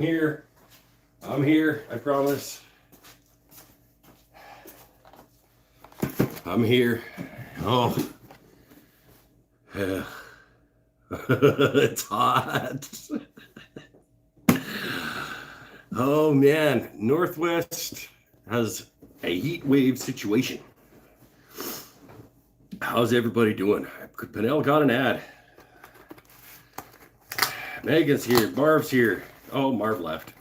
Here. I'm here, I promise. I'm here. Oh. Yeah. It's hot. Oh man, Northwest has a heat wave situation. How's everybody doing? Pinnell got an ad. Megan's here. Marv's here. Oh, Marv left.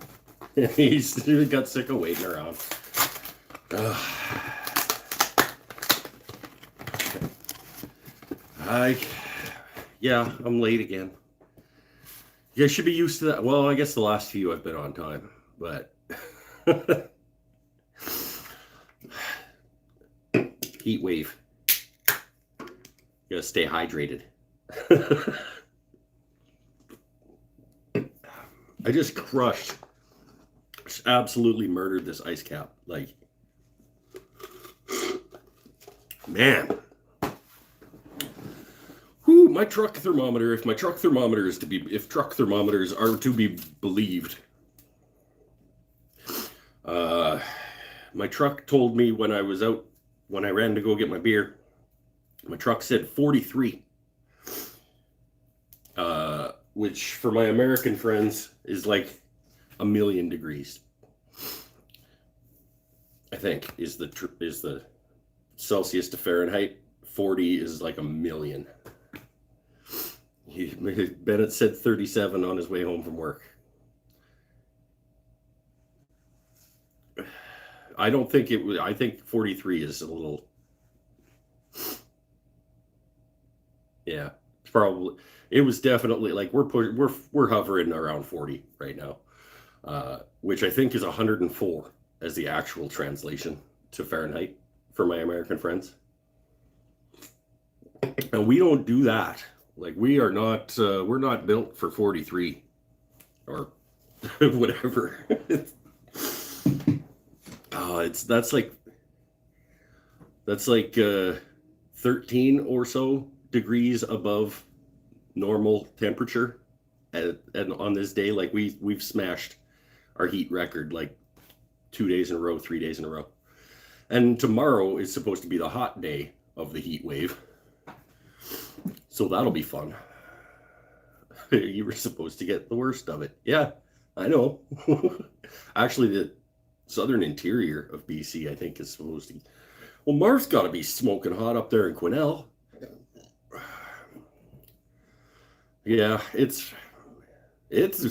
He got sick of waiting around. Yeah, I'm late again. You guys should be used to that. Well, I guess the last few I've been on time, but heat wave. You gotta stay hydrated. I just absolutely murdered this ice cap. Like, man. Whew, my truck thermometer, if truck thermometers are to be believed, my truck told me when I ran to go get my beer, my truck said 43. Which for my American friends is like a million degrees. I think is the Celsius to Fahrenheit. 40 is like a million. Bennett said 37 on his way home from work. I don't think it was. I think 43 is a little. Yeah, probably. It was definitely like we're hovering around 40 right now, which I think is 104 as the actual translation to Fahrenheit for my American friends. And we don't do that. Like we're not built for 43 or whatever. That's like 13 or so degrees above normal temperature, and on this day, like we've smashed our heat record like 2 days in a row, 3 days in a row, and tomorrow is supposed to be the hot day of the heat wave, so that'll be fun. You were supposed to get the worst of it. Yeah, I know. Actually, the southern interior of BC, I think, is supposed to. Well, Marv's got to be smoking hot up there in Quesnel. Yeah, it's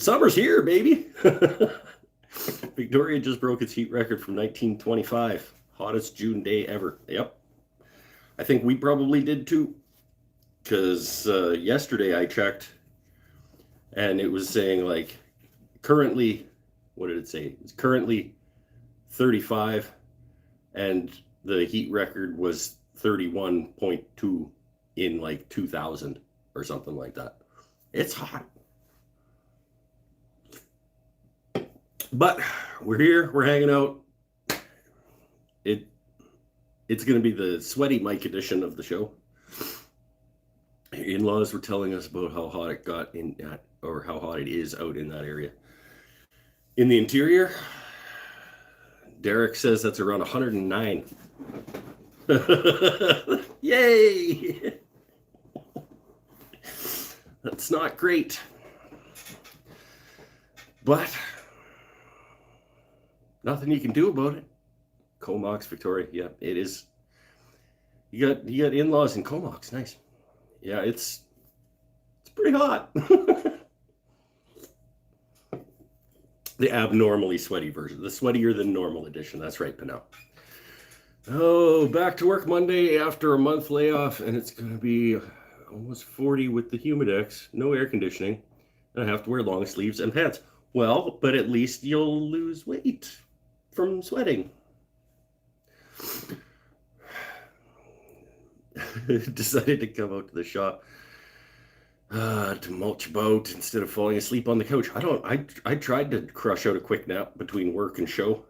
summer's here, baby. Victoria just broke its heat record from 1925. Hottest June day ever. Yep. I think we probably did too. Because yesterday I checked and it was saying like currently, what did it say? It's currently 35 and the heat record was 31.2 in like 2000 or something like that. It's hot. But we're here, we're hanging out. It's going to be the sweaty Mike edition of the show. In-laws were telling us about how hot it got or how hot it is out in that area. In the interior, Derek says that's around 109. Yay! That's not great. But nothing you can do about it. Comox, Victoria. Yeah, it is. You got in-laws in Comox. Nice. Yeah, it's pretty hot. The abnormally sweaty version. The sweatier than normal edition. That's right, Pinnell. Oh, back to work Monday after a month layoff, and it's going to be almost 40 with the Humidex. No air conditioning. And I have to wear long sleeves and pants. Well, but at least you'll lose weight from sweating. Decided to come out to the shop to mulch about instead of falling asleep on the couch. I tried to crush out a quick nap between work and show.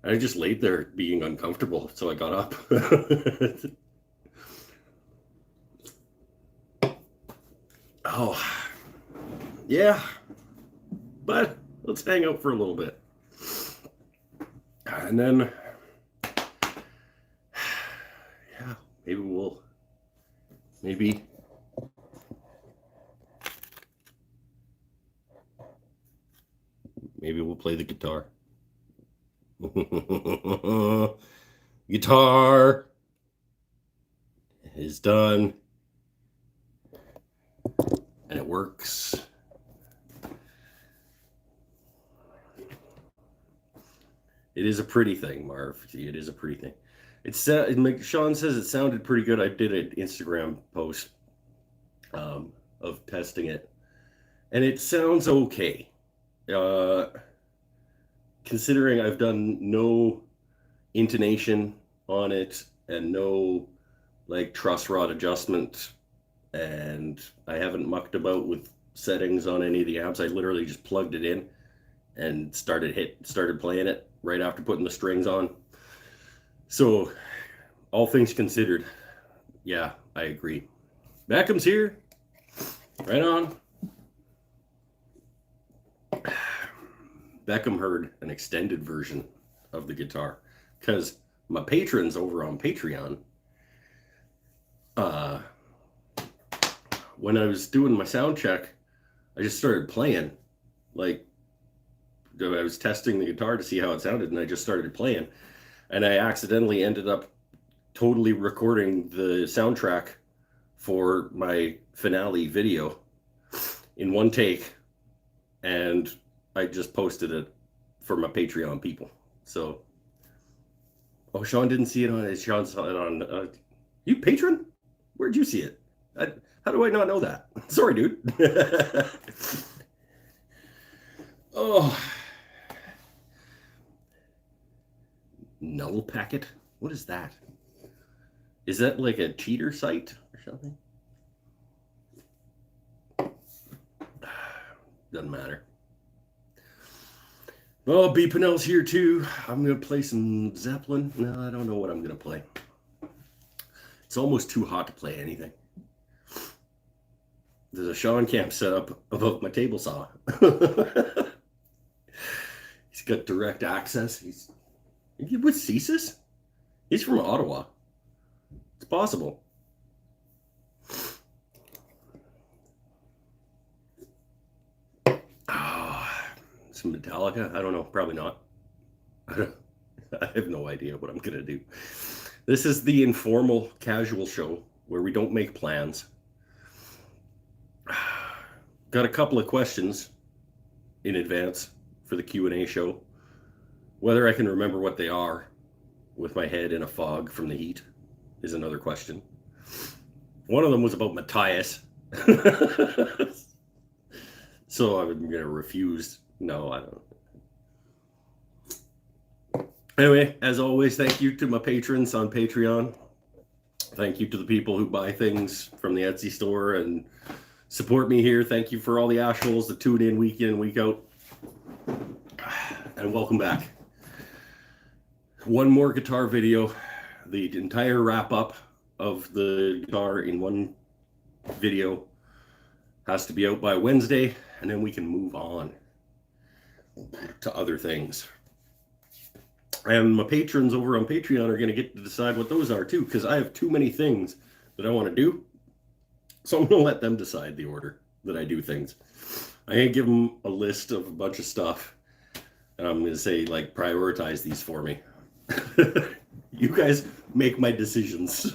I just laid there being uncomfortable, so I got up. Oh, yeah. But let's hang out for a little bit. And then, yeah, maybe we'll play the guitar. Guitar is done. And it works. It is a pretty thing, Marv. It is a pretty thing. Sean says it sounded pretty good. I did an Instagram post of testing it, and it sounds okay. Considering I've done no intonation on it and no like truss rod adjustment, and I haven't mucked about with settings on any of the amps. I literally just plugged it in and started playing it right after putting the strings on. So, all things considered, yeah, I agree. Beckham's here. Right on. Beckham heard an extended version of the guitar because my patrons over on Patreon, when I was doing my sound check, I just started playing. Like, I was testing the guitar to see how it sounded, and I just started playing. And I accidentally ended up totally recording the soundtrack for my finale video in one take, and I just posted it for my Patreon people. So, oh, Sean didn't see it on it. Sean saw it on. You patron? Where'd you see it? How do I not know that? Sorry, dude. Oh. Null packet? What is that? Is that like a cheater site or something? Doesn't matter. Oh, B. Pinnell's here too. I'm going to play some Zeppelin. No, I don't know what I'm going to play. It's almost too hot to play anything. There's a Sean camp set up above my table saw. He's got direct access. He's with CSIS? He's from Ottawa. It's possible. Some Metallica? I don't know. Probably not. I have no idea what I'm going to do. This is the informal, casual show where we don't make plans. Got a couple of questions in advance for the Q&A show. Whether I can remember what they are with my head in a fog from the heat is another question. One of them was about Matthias. So I'm going to refuse. No, I don't. Anyway, as always, thank you to my patrons on Patreon. Thank you to the people who buy things from the Etsy store and support me here. Thank you for all the ashholes that tune in, week out. And welcome back. One more guitar video. The entire wrap-up of the guitar in one video has to be out by Wednesday, and then we can move on to other things. And my patrons over on Patreon are going to get to decide what those are too, because I have too many things that I want to do. So I'm going to let them decide the order that I do things. I'm going to give them a list of a bunch of stuff, and I'm going to say, like, prioritize these for me. You guys make my decisions.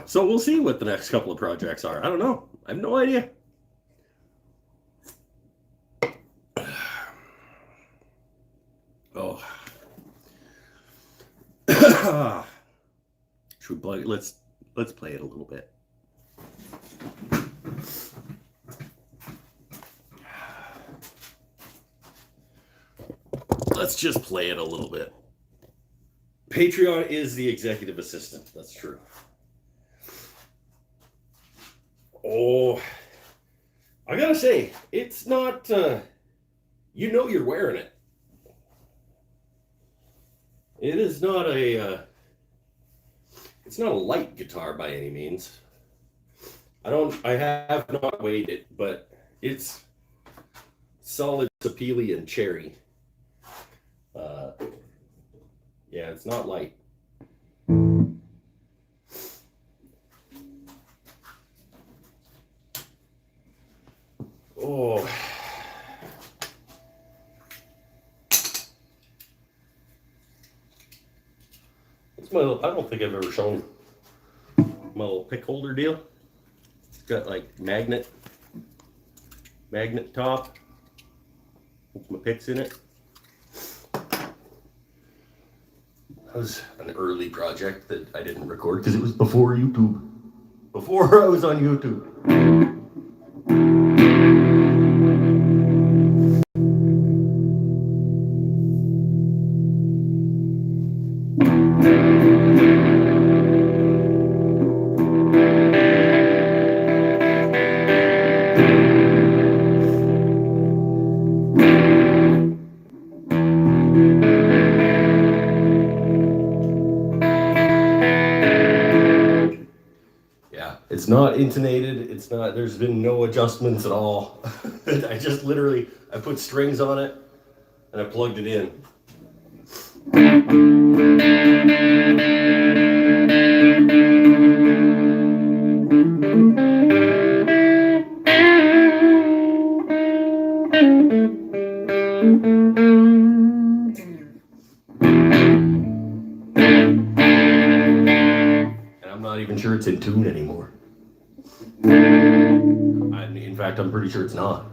So we'll see what the next couple of projects are. I don't know. I have no idea. Oh. Should we play? Let's play it a little bit. Let's just play it a little bit. Patreon is the executive assistant. That's true. Oh, I gotta say, it's not, you know you're wearing it. It is not a, it's not a light guitar by any means. I have not weighed it, but it's solid sapele and cherry. Yeah, it's not light. Oh. It's my little, I don't think I've ever shown my little pick holder deal. It's got like magnet top. Puts my picks in it. That was an early project that I didn't record because it was before YouTube. Before I was on YouTube. It's not intonated, it's not, there's been no adjustments at all. I just literally, I put strings on it and I plugged it in. And I'm not even sure it's in tune anymore. In fact, I'm pretty sure it's not.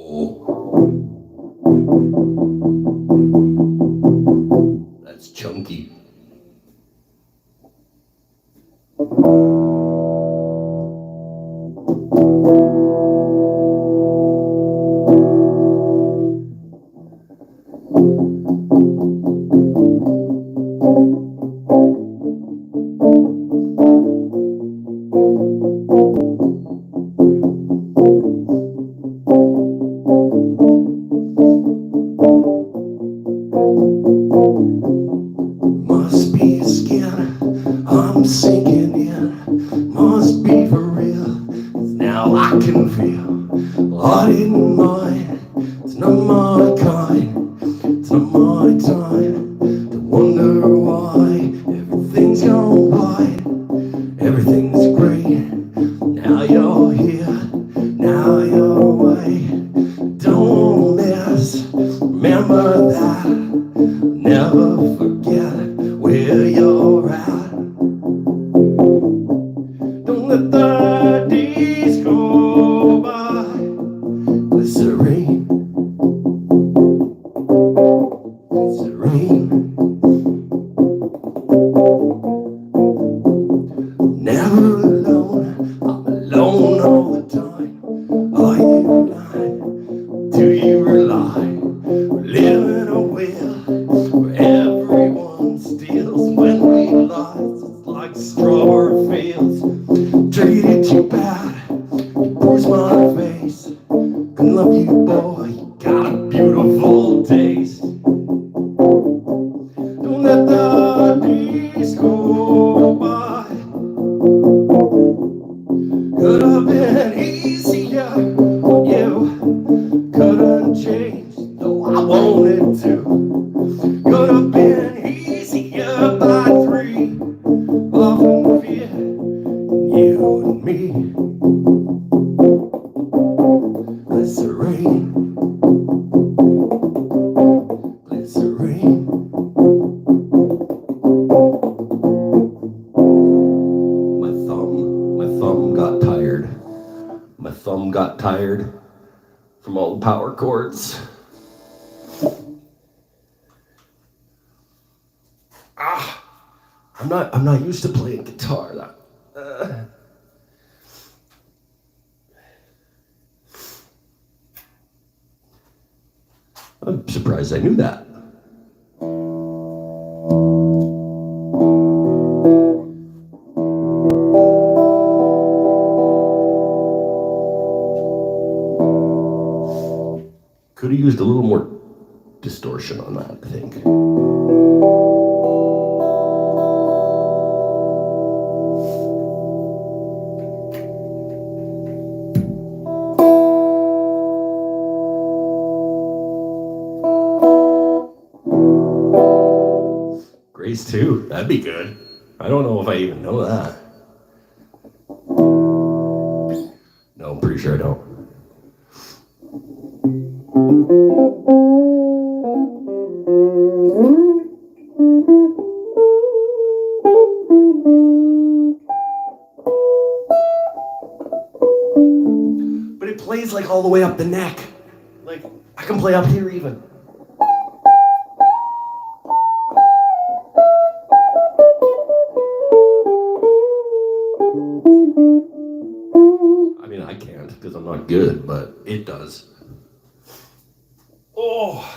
Oh. That's chunky. Must be skin, I'm sinking in. Must be for real, 'cause now I can feel. I didn't mind, it's not my kind. It's not my time to wonder why. Everything's gone wide, everything's great. Now you're here, now you're away. Don't miss, remember that. Never forget where you're at. Don't let the days go by. Glycerine, glycerine. Never alone, I'm alone all the time. Are you lying? Do you rely? We're living a will where everyone steals when we lost. It's like strawberry fields. Treated you bad, you bruised my face. Can love you, boy, you got a beautiful taste. Don't let the days go by. Could have been easier on you. Couldn't change, though I wanted to. Could have been easier by 3. Often fear you and me. Glycerine, glycerine. My thumb got tired. My thumb got tired from all the power chords. I'm not used to playing guitar. I'm surprised I knew that. Could have used a little more distortion on that, I think. Grace 2, that'd be good. I don't know if I even know that. No, I'm pretty sure I don't. But it plays like all the way up the neck. Like, I can play up here even. I mean, I can't because I'm not good, but it does. Oh.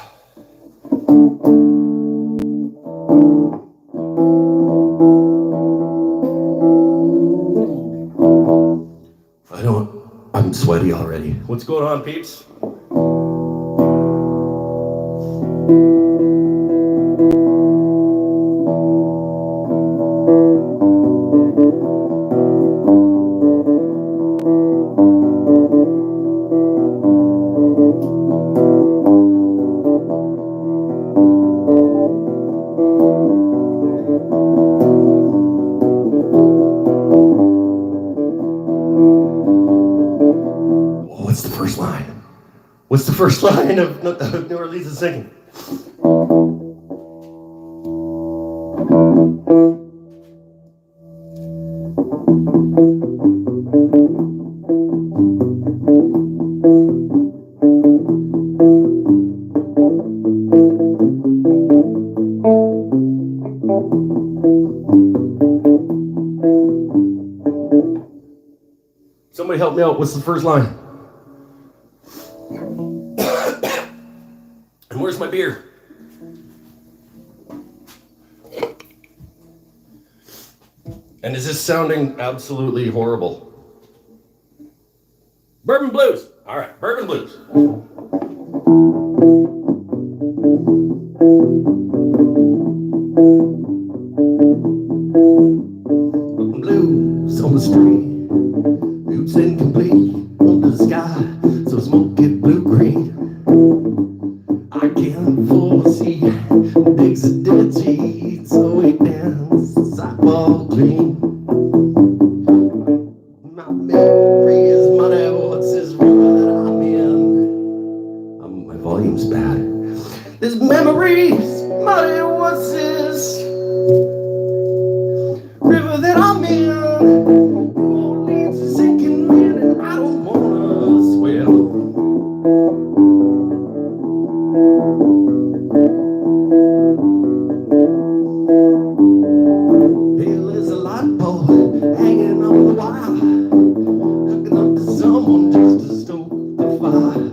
I'm sweaty already. What's going on, peeps? What's the first line? What's the first line of New Orleans is singing? Somebody help me out. What's the first line? And where's my beer? And is this sounding absolutely horrible? Bourbon Blues. All right, Bourbon Blues. Blues on the street, boots incomplete, under the sky, so smoky blue-green. I can't foresee digs a dead cheese, so it dance the sidewalk clean. My memory is muddy, what's this river that I'm in? My volume's bad. This memory's muddy, what's this river that I'm in? New Orleans is sinking in and I don't wanna swim. There's a light pole hanging on the wire, hooking up to someone just to stoke the fire.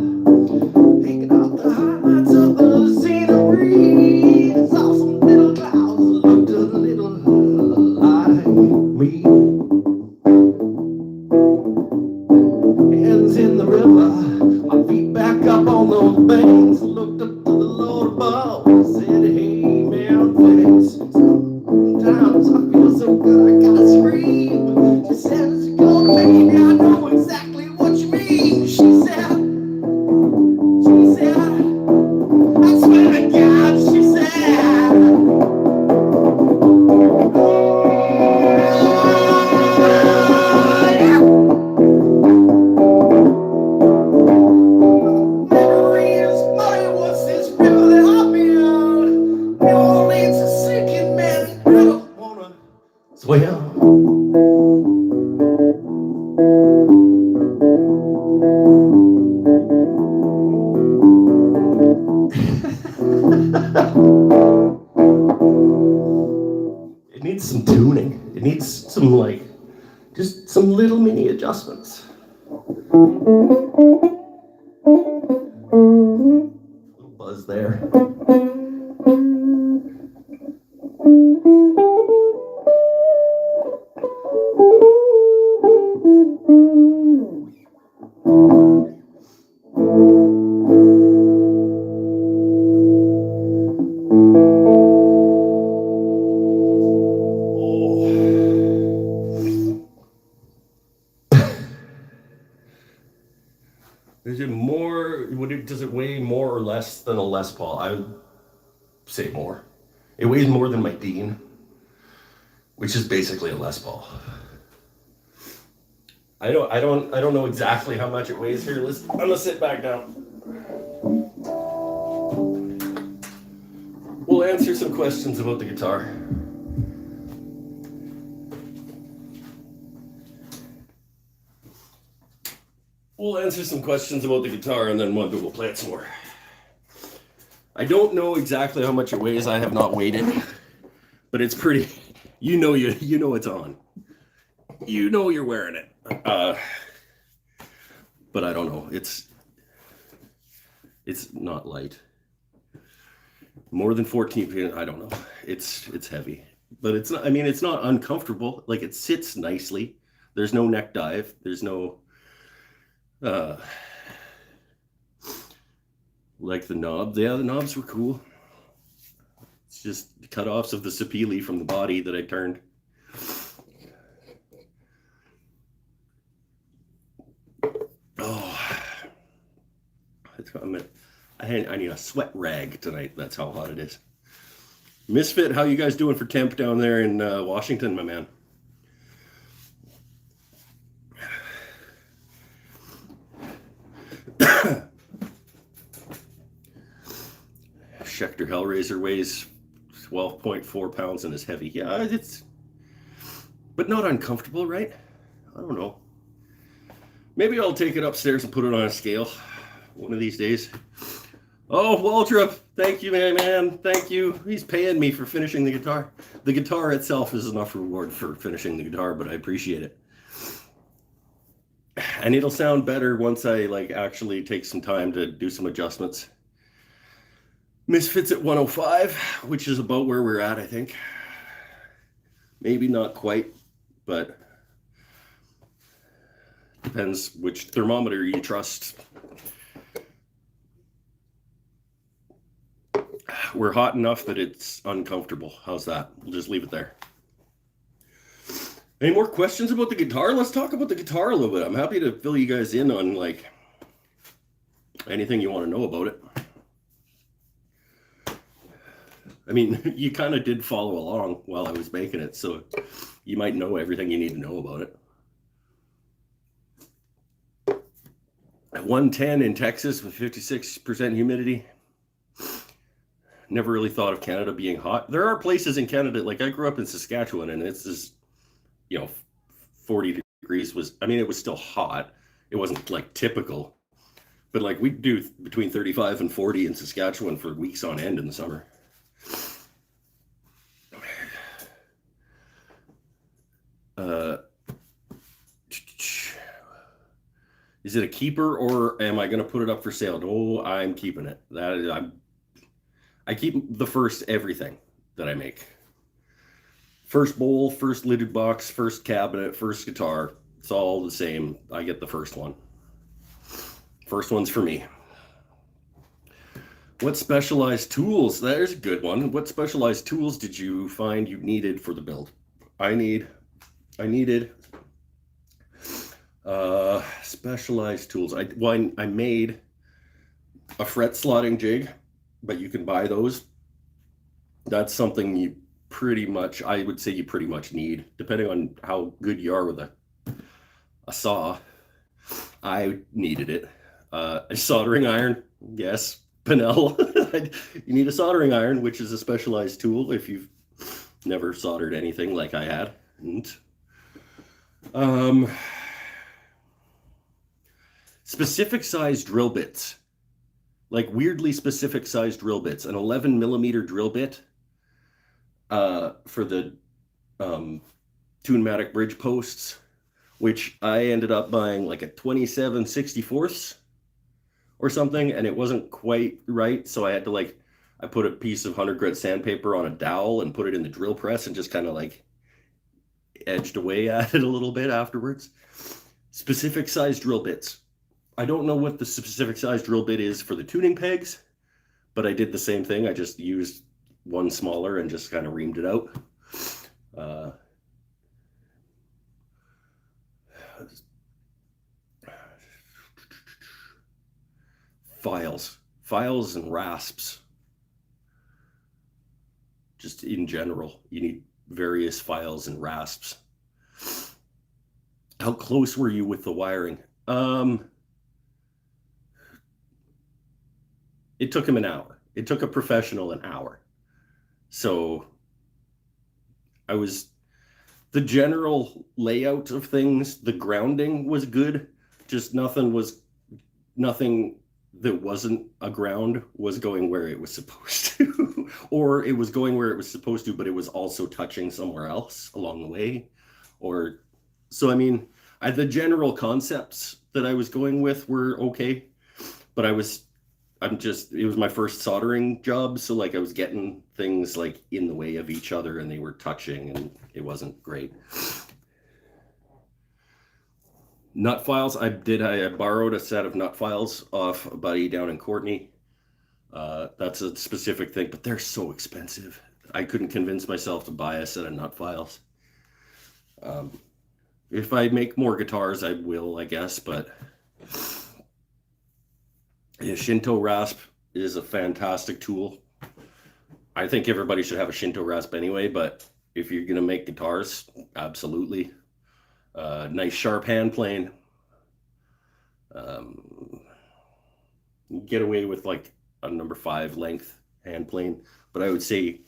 Taking out the highlights of the scenery. Saw some little clouds looked a little like me. Hands in the river, my feet back up on those banks. Looked up to the Lord above and said, hey man, thanks. Sometimes I feel so good I gotta scream. She says, you're the baby, I know exactly what you mean. She said, I swear to God, she said, memory is muddy, what's this river that I'm in? New Orleans is sinking, man, I don't wanna swim. It needs some tuning. It needs some, like, just some little mini adjustments. Little buzz there. Is it more? Does it weigh more or less than a Les Paul? I would say more. It weighs more than my Dean, which is basically a Les Paul. I don't know exactly how much it weighs here. I'm gonna sit back down. We'll answer some questions about the guitar. We'll answer some questions about the guitar, and then we'll play it some more. I don't know exactly how much it weighs. I have not weighed it, but it's pretty. You know it's on. You know you're wearing it. But I don't know. It's not light. More than 14 feet. I don't know. It's heavy, but it's not. I mean, it's not uncomfortable. Like, it sits nicely. There's no neck dive. There's no. Like the knob. Yeah, the knobs were cool. It's just the cutoffs of the sapele from the body that I turned. Oh, I need a sweat rag tonight. That's how hot it is. Misfit, how you guys doing for temp down there in Washington, my man? Schecter Hellraiser weighs 12.4 pounds and is heavy. Yeah, but not uncomfortable, right? I don't know. Maybe I'll take it upstairs and put it on a scale one of these days. Oh, Waldrop, thank you, man. Thank you. He's paying me for finishing the guitar. The guitar itself is enough reward for finishing the guitar, but I appreciate it. And it'll sound better once I actually take some time to do some adjustments. Misfits at 105, which is about where we're at, I think. Maybe not quite, but depends which thermometer you trust. We're hot enough that it's uncomfortable. How's that? We'll just leave it there. Any more questions about the guitar? Let's talk about the guitar a little bit. I'm happy to fill you guys in on anything you want to know about it. I mean, you kind of did follow along while I was making it, so you might know everything you need to know about it. At 110 in Texas with 56% humidity. Never really thought of Canada being hot. There are places in Canada, I grew up in Saskatchewan, and it's just, 40 degrees it was still hot. It wasn't typical, but we'd do between 35 and 40 in Saskatchewan for weeks on end in the summer. Is it a keeper, or am I going to put it up for sale? No, I'm keeping it. I keep the first everything that I make. First bowl, first lidded box, first cabinet, first guitar. It's all the same. I get the first one. First one's for me. What specialized tools? There's a good one. What specialized tools did you find you needed for the build? I needed specialized tools. I made a fret slotting jig, but you can buy those. That's something I would say you pretty much need, depending on how good you are with a saw. I needed it. A soldering iron, yes. Pinnell. You need a soldering iron, which is a specialized tool if you've never soldered anything like I had. And, specific size drill bits, weirdly specific size drill bits. An 11 millimeter drill bit for the Tunematic bridge posts, which I ended up buying a 27/64 or something, and it wasn't quite right, so I had to I put a piece of 100 grit sandpaper on a dowel and put it in the drill press and just kind of edged away at it a little bit afterwards. Specific size drill bits. I don't know what the specific size drill bit is for the tuning pegs, but I did the same thing. I just used one smaller and just kind of reamed it out. files and rasps. Just in general, you need various files and rasps. How close were you with the wiring? It took him an hour. It took a professional an hour. So the general layout of things, the grounding was good. Just nothing that wasn't a ground was going where it was supposed to. Or it was going where it was supposed to, but it was also touching somewhere else along the way. So I mean, the general concepts that I was going with were okay, but it was my first soldering job, so like I was getting things like in the way of each other and they were touching and it wasn't great. Nut files, I borrowed a set of nut files off a buddy down in Courtney. That's a specific thing, but they're so expensive. I couldn't convince myself to buy a set of nut files. If I make more guitars, I will, I guess, but a Shinto rasp is a fantastic tool. I think everybody should have a Shinto rasp anyway, but if you're going to make guitars, absolutely. Nice sharp hand plane. You get away with like a number 5 length hand plane, but I would say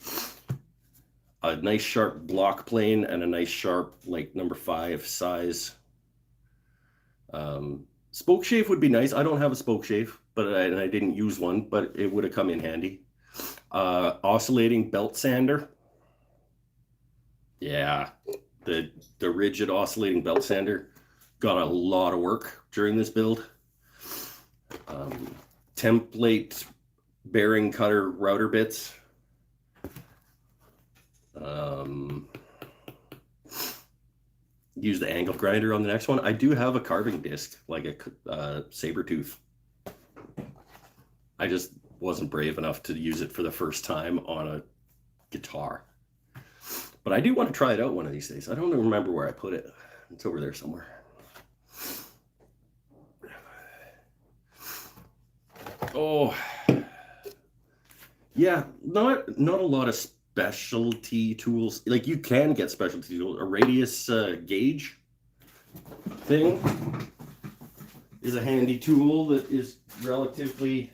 a nice sharp block plane and a nice sharp like number 5 size. Spoke shave would be nice. I don't have a spoke shave, but I didn't use one, but it would have come in handy. Oscillating belt sander. Yeah, the rigid oscillating belt sander got a lot of work during this build. Template bearing cutter router bits. Use the angle grinder on the next one. I do have a carving disc, like a saber tooth. I just wasn't brave enough to use it for the first time on a guitar. But I do want to try it out one of these days. I don't remember where I put it. It's over there somewhere. Oh, yeah, not a lot of specialty tools. Like you can get specialty tools. A radius gauge thing is a handy tool that is relatively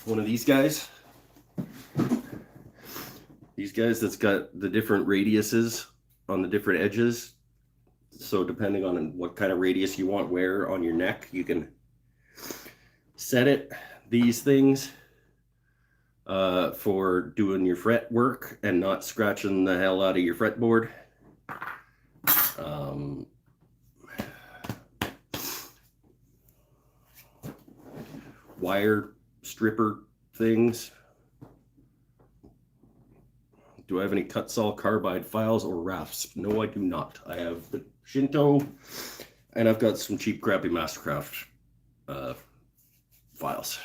one of these guys. These guys that's got the different radiuses on the different edges. So depending on what kind of radius you want where on your neck, you can set it. These things for doing your fret work and not scratching the hell out of your fretboard. Wire stripper things. Do I have any cut-saw carbide files or rasps? No, I do not. I have the Shinto, and I've got some cheap, crappy Mastercraft files.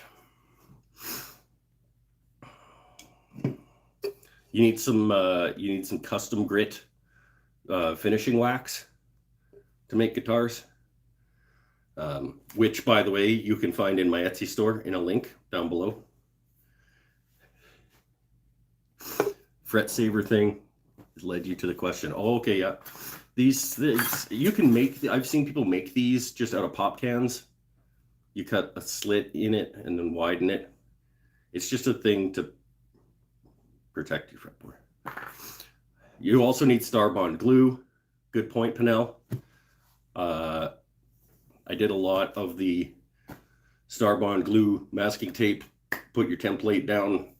You need some custom grit finishing wax to make guitars, which, by the way, you can find in my Etsy store in a link down below. Fret saver thing led you to the question. Oh, okay, yeah. These things, you can make, I've seen people make these just out of pop cans. You cut a slit in it and then widen it. It's just a thing to protect your fretboard. You also need Starbond glue. Good point, Pinnell. I did a lot of the Starbond glue masking tape, put your template down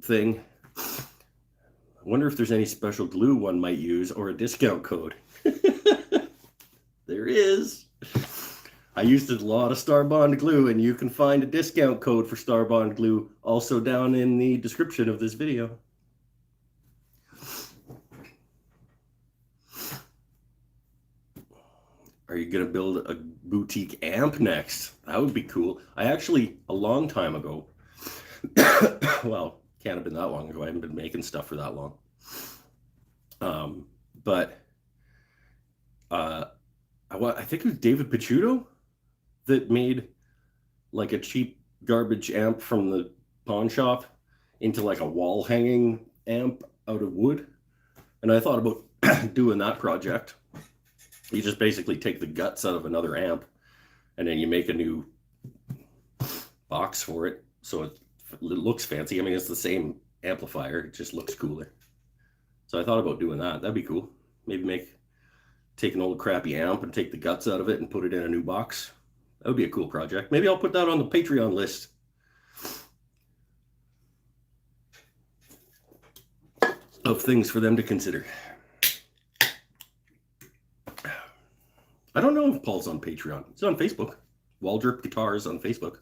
thing. I wonder if there's any special glue one might use or a discount code. There is. I used a lot of Starbond glue, and you can find a discount code for Starbond glue also down in the description of this video. Are you going to build a boutique amp next? That would be cool. I actually, a long time ago, well, Can't have been that long ago. I haven't been making stuff for that long. But I think it was David Picciuto that made like a cheap garbage amp from the pawn shop into like a wall hanging amp out of wood. And I thought about doing that project. You just basically take the guts out of another amp and then you make a new box for it. So it looks fancy. I mean, it's the same amplifier. It just looks cooler. So I thought about doing that. That'd be cool. Maybe take an old crappy amp and take the guts out of it and put it in a new box. That would be a cool project. Maybe I'll put that on the Patreon list. Of things for them to consider. I don't know if Paul's on Patreon. He's on Facebook. Waldrop Guitars on Facebook.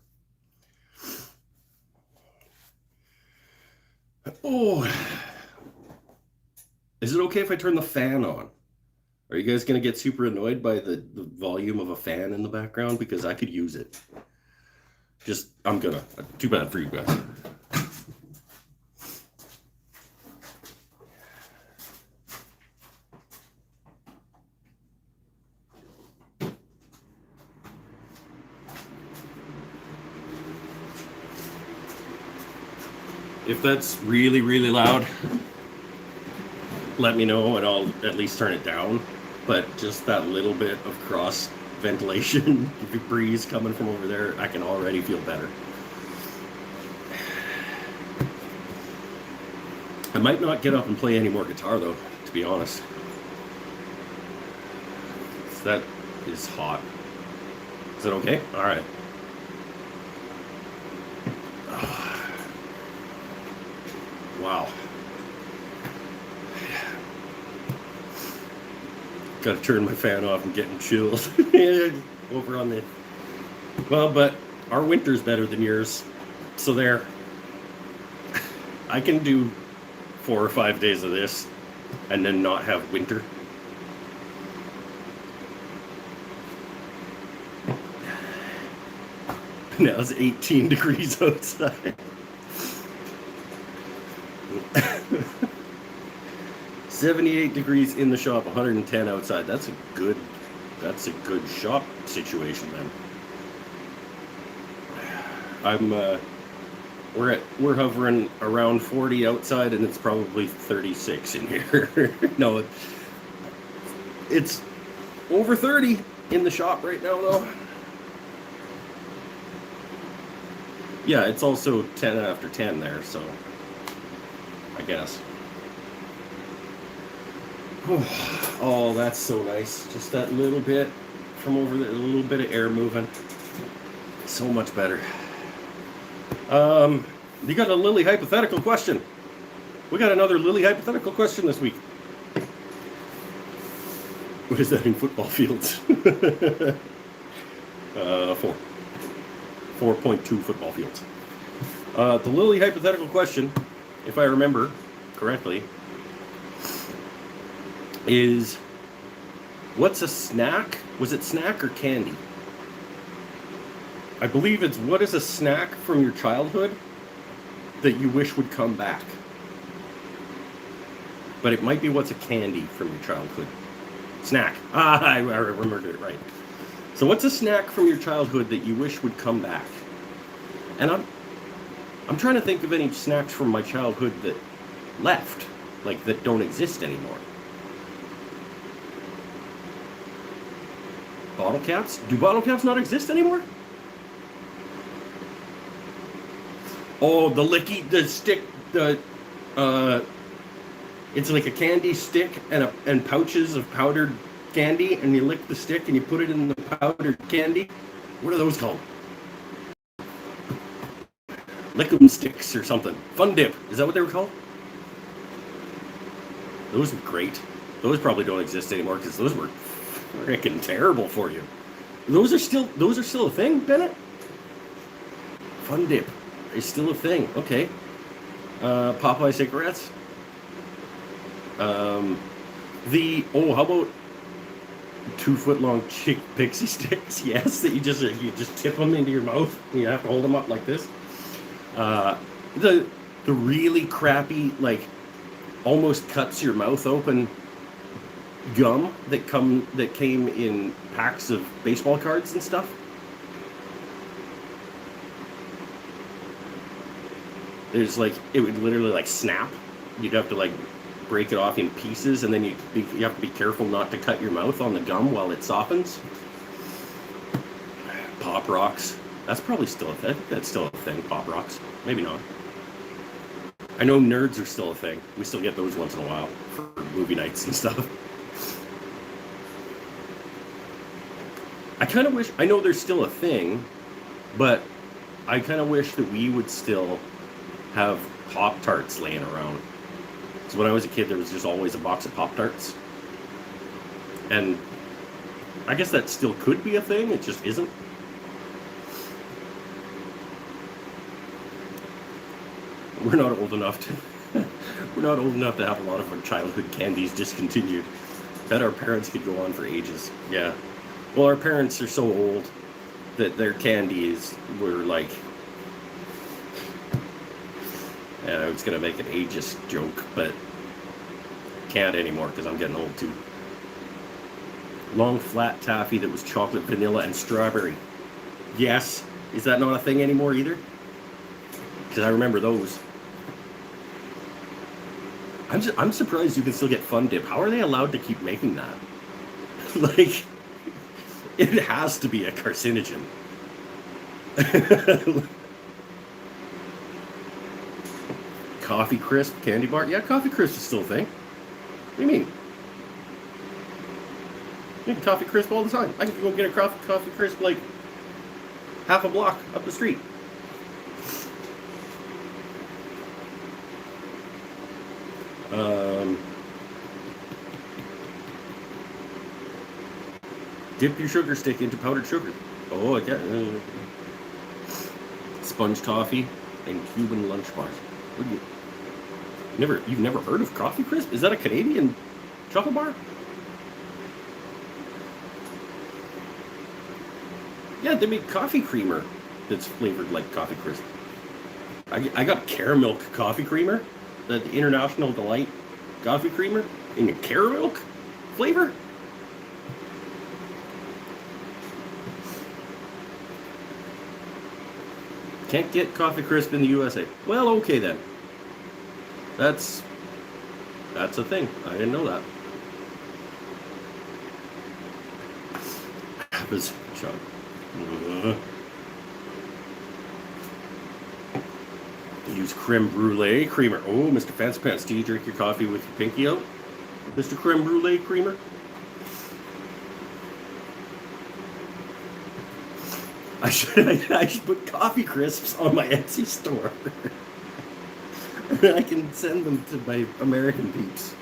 Oh. Is it okay if I turn the fan on? Are you guys going to get super annoyed by the volume of a fan in the background? Because I could use it. I'm going to. Too bad for you guys. If that's really, really loud, let me know and I'll at least turn it down. But just that little bit of cross ventilation, breeze coming from over there, I can already feel better. I might not get up and play any more guitar though, to be honest. That is hot. Is it okay? All right. Wow. Got to turn my fan off. I'm getting chills over on the... Well, but our winter's better than yours. So there. I can do 4 or 5 days of this and then not have winter. Now it's 18 degrees outside. 78 degrees in the shop, 110 outside. That's a good shop situation then. We're hovering around 40 outside and it's probably 36 in here. No, it's over 30 in the shop right now though. Yeah, it's also 10 after 10 there, so I guess. Oh, that's so nice. Just that little bit from over there, a little bit of air moving. So much better. You got a Lily hypothetical question. We got another Lily hypothetical question this week. What is that in football fields? 4.2 football fields. The Lily hypothetical question, if I remember correctly, is what's a snack? Was it snack or candy? I believe it's what is a snack from your childhood that you wish would come back. But it might be what's a candy from your childhood. Snack. I remembered it right. So what's a snack from your childhood that you wish would come back? And I'm trying to think of any snacks from my childhood that left, like that don't exist anymore. Bottle caps? Do bottle caps not exist anymore? Oh, the stick, it's like a candy stick and pouches of powdered candy, and you lick the stick and you put it in the powdered candy. What are those called? Lick'em sticks or something. Fun Dip. Is that what they were called? Those were great. Those probably don't exist anymore because those were freaking terrible for you. Those are still a thing, Bennett? Fun Dip is still a thing. Okay. Popeye cigarettes. How about 2-foot-long chick pixie sticks? Yes, that you just tip them into your mouth and you have to hold them up like this. The The really crappy, like, almost cuts your mouth open gum that came in packs of baseball cards and stuff. There's like, it would literally like snap. You'd have to like break it off in pieces, and then you have to be careful not to cut your mouth on the gum while it softens. Pop rocks. That's probably still a thing. That's still a thing. Pop rocks. Maybe not. I know nerds are still a thing. We still get those once in a while for movie nights and stuff. I kind of wish, I know there's still a thing, but I kind of wish that we would still have Pop-Tarts laying around. So when I was a kid, there was just always a box of Pop-Tarts. And I guess that still could be a thing, it just isn't. We're not old enough to we're not old enough to have a lot of our childhood candies discontinued. Bet our parents could go on for ages. Yeah. Well, our parents are so old that their candies were like, and I was gonna make an ageist joke, but can't anymore because I'm getting old too. Long flat taffy that was chocolate, vanilla, and strawberry. Yes. Is that not a thing anymore either? Because I remember those. I'm surprised you can still get Fun Dip. How are they allowed to keep making that? Like, it has to be a carcinogen. Coffee Crisp candy bar? Yeah, Coffee Crisp is still a thing. What do you mean? You get Coffee Crisp all the time. I can go get a Coffee Crisp like half a block up the street. Dip your sugar stick into powdered sugar. Oh, I get sponge toffee and Cuban lunch bars. You've never heard of Coffee Crisp? Is that a Canadian chocolate bar? Yeah, they make coffee creamer that's flavored like Coffee Crisp. I got caramel coffee creamer, the International Delight coffee creamer in a caramel flavor. Can't get Coffee Crisp in the USA. Well, okay then. That's a thing. I didn't know that. Was shot. Use creme brulee creamer. Oh, Mr. Fancy Pants, do you drink your coffee with your pinky out? Mr. Creme Brulee creamer? I should put Coffee Crisps on my Etsy store. I can send them to my American peeps.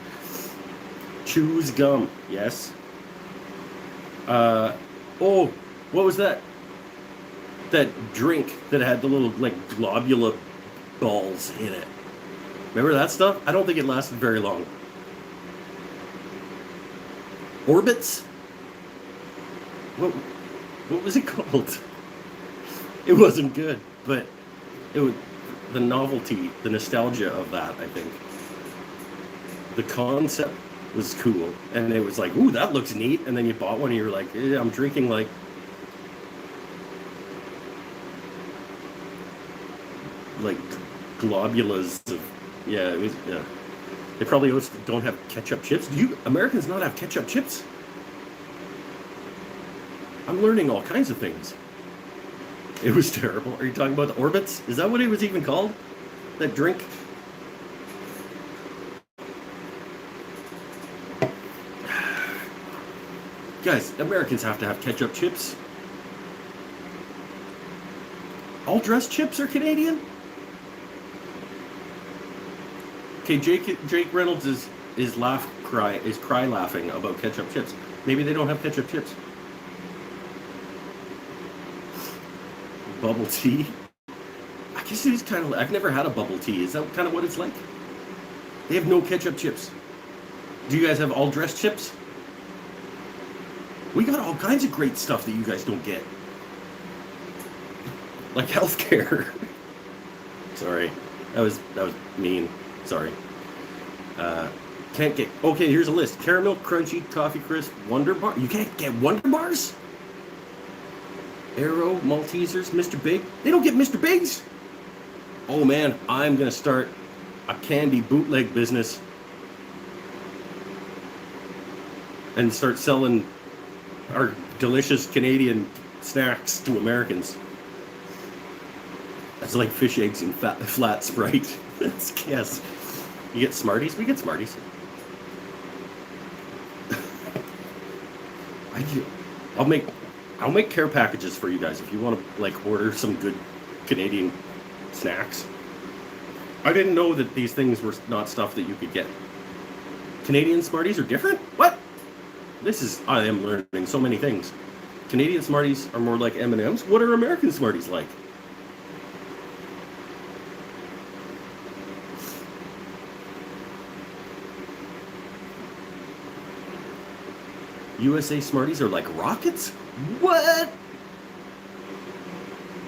Choose gum. Yes. Oh, what was that? That drink that had the little, like, globula balls in it. Remember that stuff? I don't think it lasted very long. Orbits? What was it called? It wasn't good, but it was the novelty, the nostalgia of that, I think. The concept was cool, and it was like, ooh, that looks neat, and then you bought one and you were like, I'm drinking like globulas of, yeah, it was, yeah. They probably also don't have ketchup chips. Do you Americans not have ketchup chips? I'm learning all kinds of things. It was terrible. Are you talking about the Orbits? Is that what it was even called? That drink? Guys, Americans have to have ketchup chips. All dressed chips are Canadian? Okay, Jake Reynolds is cry laughing about ketchup chips. Maybe they don't have ketchup chips. Bubble tea? I guess it is kind of, I've never had a bubble tea. Is that kind of what it's like? They have no ketchup chips. Do you guys have all dressed chips? We got all kinds of great stuff that you guys don't get. Like healthcare. Sorry. That was mean. Sorry. Can't get. Okay, here's a list: caramel, crunchy, toffee crisp, Wonder Bar. You can't get Wonder Bars. Arrow, Maltesers, Mr. Big. They don't get Mr. Bigs. Oh man, I'm gonna start a candy bootleg business and start selling our delicious Canadian snacks to Americans. That's like fish eggs and flat Sprite. That's yes. You get Smarties? We get Smarties. I'll make care packages for you guys if you want to like order some good Canadian snacks. I didn't know that these things were not stuff that you could get. Canadian Smarties are different? What? I am learning so many things. Canadian Smarties are more like M&Ms. What are American Smarties like? USA Smarties are like rockets? What?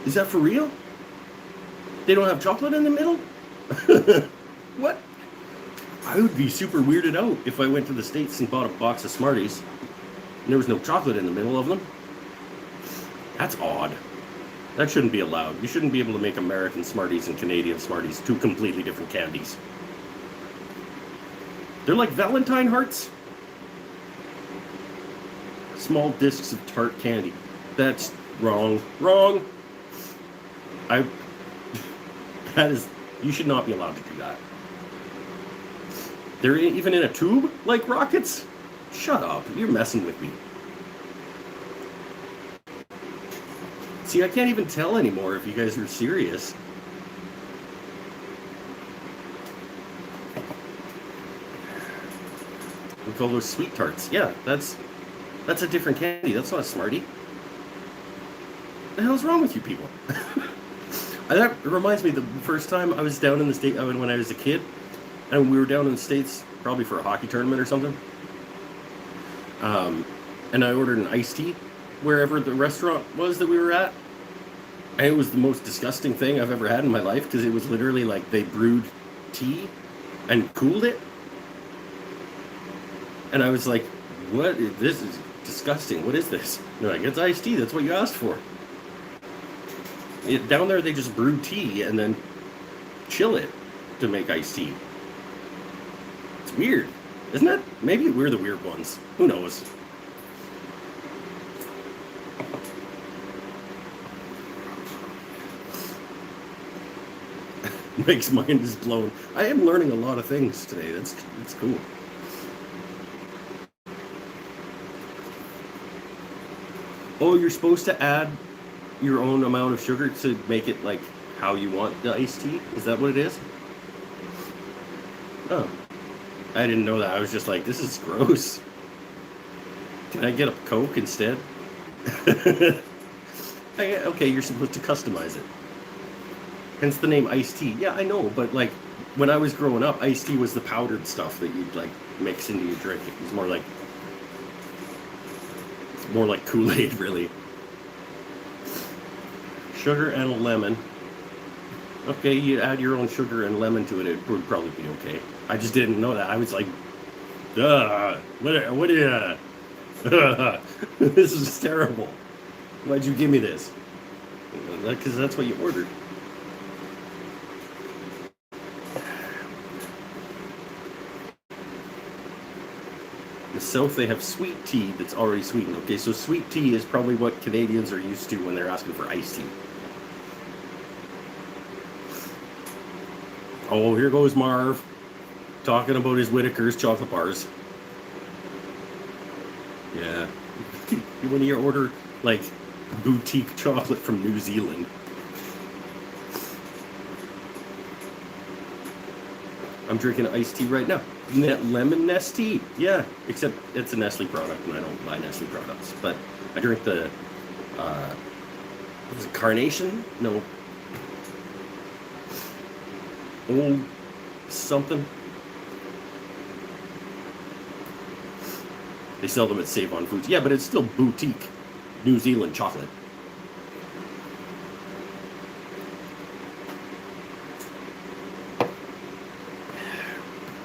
Is that for real? They don't have chocolate in the middle? What? I would be super weirded out if I went to the States and bought a box of Smarties and there was no chocolate in the middle of them. That's odd. That shouldn't be allowed. You shouldn't be able to make American Smarties and Canadian Smarties, two completely different candies. They're like Valentine hearts. Small discs of tart candy. That's wrong. Wrong. You should not be allowed to do that. They're even in a tube like rockets? Shut up. You're messing with me. See, I can't even tell anymore if you guys are serious. We call those sweet tarts. Yeah, that's a different candy. That's not a Smartie. What the hell's wrong with you people? That reminds me, the first time I was down in the States, when I was a kid, and we were down in the States, probably for a hockey tournament or something. And I ordered an iced tea wherever the restaurant was that we were at. And it was the most disgusting thing I've ever had in my life, because it was literally like they brewed tea and cooled it. And I was like, what? This is disgusting. What is this? And they're like, it's iced tea. That's what you asked for. Down there, they just brew tea and then chill it to make iced tea. It's weird, isn't it? Maybe we're the weird ones. Who knows? Mike's mind is blown. I am learning a lot of things today. That's cool. Oh, you're supposed to add your own amount of sugar to make it like how you want the iced tea? Is that what it is? Oh. I didn't know that. I was just like, this is gross. Can I get a Coke instead? Okay, you're supposed to customize it. Hence the name iced tea. Yeah, I know, but like when I was growing up, iced tea was the powdered stuff that you'd like mix into your drink. It was more like Kool-Aid, really. Sugar and a lemon. Okay, you add your own sugar and lemon to it, it would probably be okay. I just didn't know that. I was like, what this is terrible. Why'd you give me this? Because that's what you ordered. In the South, they have sweet tea that's already sweetened. Okay, so sweet tea is probably what Canadians are used to when they're asking for iced tea. Oh, here goes Marv, talking about his Whittaker's chocolate bars. Yeah. When you order, like, boutique chocolate from New Zealand. I'm drinking iced tea right now. Lemon Nest tea. Yeah, except it's a Nestle product, and I don't buy Nestle products. But I drink the, what is it, Carnation? No. Old something. They sell them at Save On Foods. Yeah, but it's still boutique New Zealand chocolate.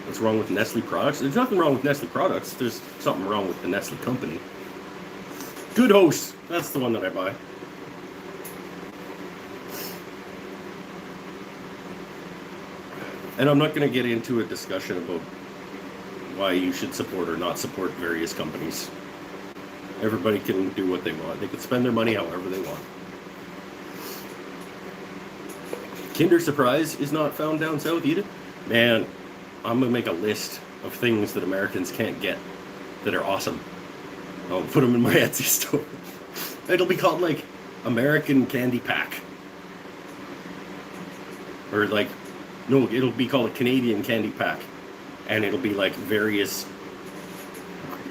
What's wrong with Nestle products? There's nothing wrong with Nestle products. There's something wrong with the Nestle company. Good Host. That's the one that I buy. And I'm not going to get into a discussion about why you should support or not support various companies. Everybody can do what they want. They can spend their money however they want. Kinder Surprise is not found down south either. Man, I'm going to make a list of things that Americans can't get that are awesome. I'll put them in my Etsy store. It'll be called like American Candy Pack. Or like, no, it'll be called a Canadian Candy Pack. And it'll be like various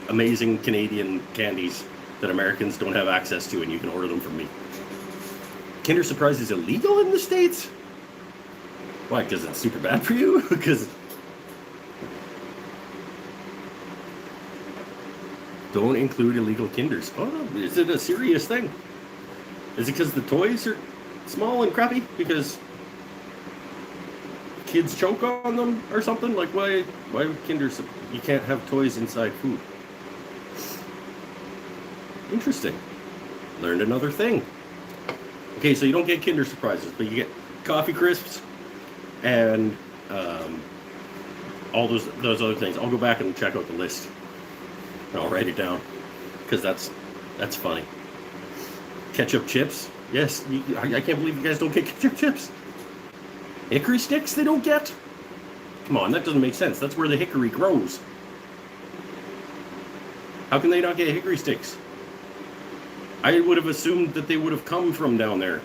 amazing Canadian candies that Americans don't have access to, and you can order them from me. Kinder Surprise is illegal in the States? Why? Because it's super bad for you? Because don't include illegal Kinders. Oh, no. Is it a serious thing? Is it because the toys are small and crappy? Because kids choke on them or something? Like, why Kinders? You can't have toys inside food. Interesting. Learned another thing. Okay, so you don't get Kinder Surprises, but you get Coffee Crisps and all those other things. I'll go back and check out the list. And I'll write it down because that's funny. Ketchup chips. Yes, I can't believe you guys don't get ketchup chips. Hickory sticks they don't get? Come on, that doesn't make sense. That's where the hickory grows. How can they not get hickory sticks? I would have assumed that they would have come from down there.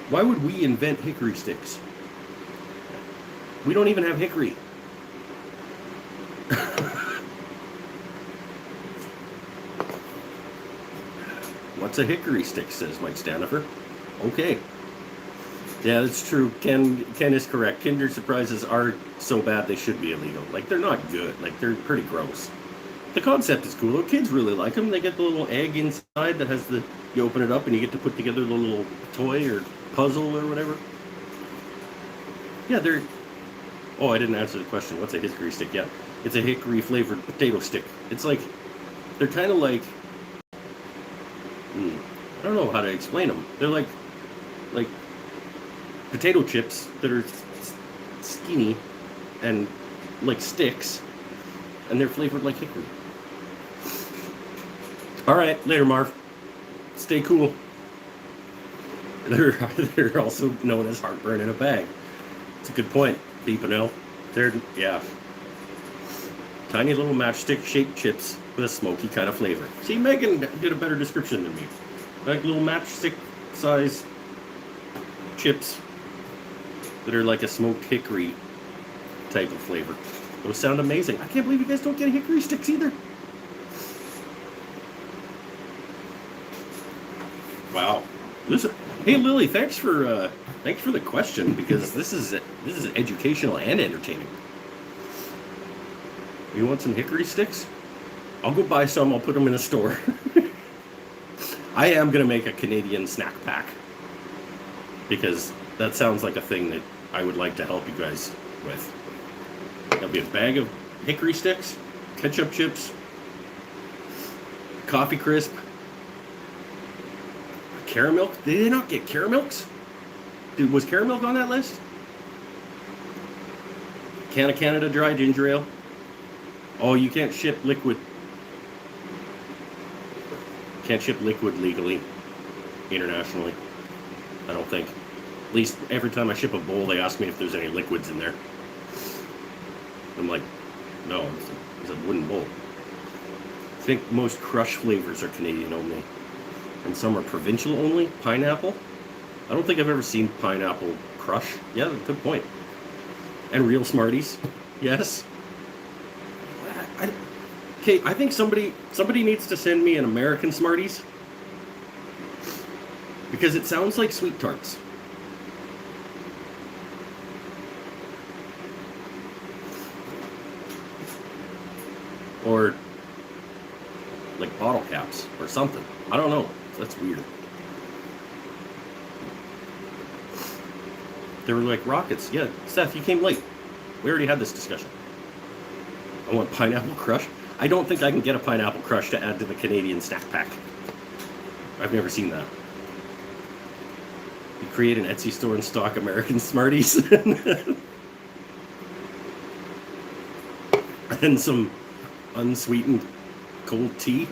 Why would we invent hickory sticks? We don't even have hickory. What's a hickory stick, says Mike Stanifer. Okay. Yeah, that's true. Ken is correct. Kinder Surprises are so bad they should be illegal. Like, they're not good. Like, they're pretty gross. The concept is cool, though. Kids really like them. They get the little egg inside that has the... You open it up and you get to put together the little toy or puzzle or whatever. Yeah, they're... Oh, I didn't answer the question. What's a hickory stick? Yeah, it's a hickory-flavored potato stick. It's like... They're kind of like... I don't know how to explain them. They're like potato chips that are skinny and like sticks, and they're flavored like hickory. All right, later, Marv. Stay cool. They're also known as heartburn in a bag. It's a good point, Deepinel. Yeah. Tiny little matchstick-shaped chips with a smoky kind of flavor. See, Megan did a better description than me. Like little matchstick-size chips that are like a smoked hickory type of flavor. Those sound amazing. I can't believe you guys don't get hickory sticks either. Wow. Listen, hey Lily, thanks for the question, because this is educational and entertaining. You want some hickory sticks? I'll go buy some. I'll put them in a store. I am going to make a Canadian snack pack, because that sounds like a thing that I would like to help you guys with. There'll be a bag of hickory sticks, ketchup chips, coffee crisp, caramel. Did they not get caramels? Dude, was caramel on that list? Can of Canada dry ginger ale. Oh, you can't ship liquid. Can't ship liquid legally internationally, I don't think. At least every time I ship a bowl, they ask me if there's any liquids in there. I'm like, no, it's a wooden bowl. I think most crush flavors are Canadian only, and some are provincial only. Pineapple. I don't think I've ever seen pineapple crush. Yeah, good point. And real Smarties. Yes. Okay, I think somebody needs to send me an American Smarties, because it sounds like sweet tarts. Or like bottle caps or something. I don't know. That's weird. They were like rockets. Yeah, Seth, you came late. We already had this discussion. I want Pineapple Crush. I don't think I can get a Pineapple Crush to add to the Canadian snack pack. I've never seen that. You create an Etsy store and stock American Smarties. And some unsweetened cold tea.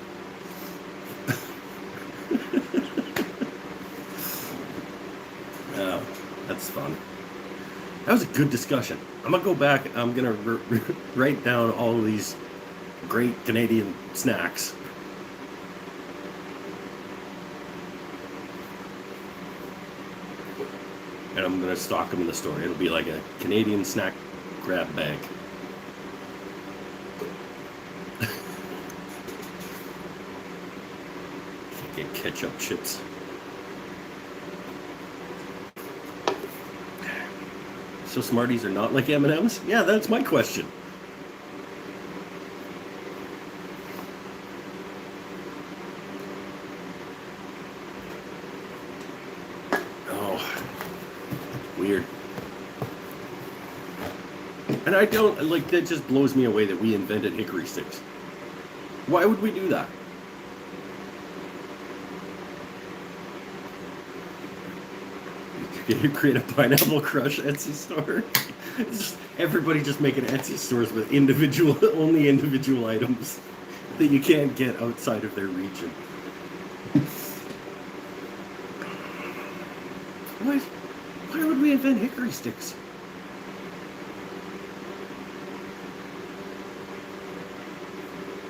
Oh, that's fun. That was a good discussion. I'm going to go back. I'm going to write down all of these great Canadian snacks. And I'm going to stock them in the store. It'll be like a Canadian snack grab bag. Can't get ketchup chips. So Smarties are not like M&Ms? Yeah, that's my question. Oh, weird. And I don't, like, that just blows me away that we invented hickory sticks. Why would we do that? You create a Pineapple Crush Etsy store. Everybody just making Etsy stores with only individual items that you can't get outside of their region. What? Why would we invent hickory sticks?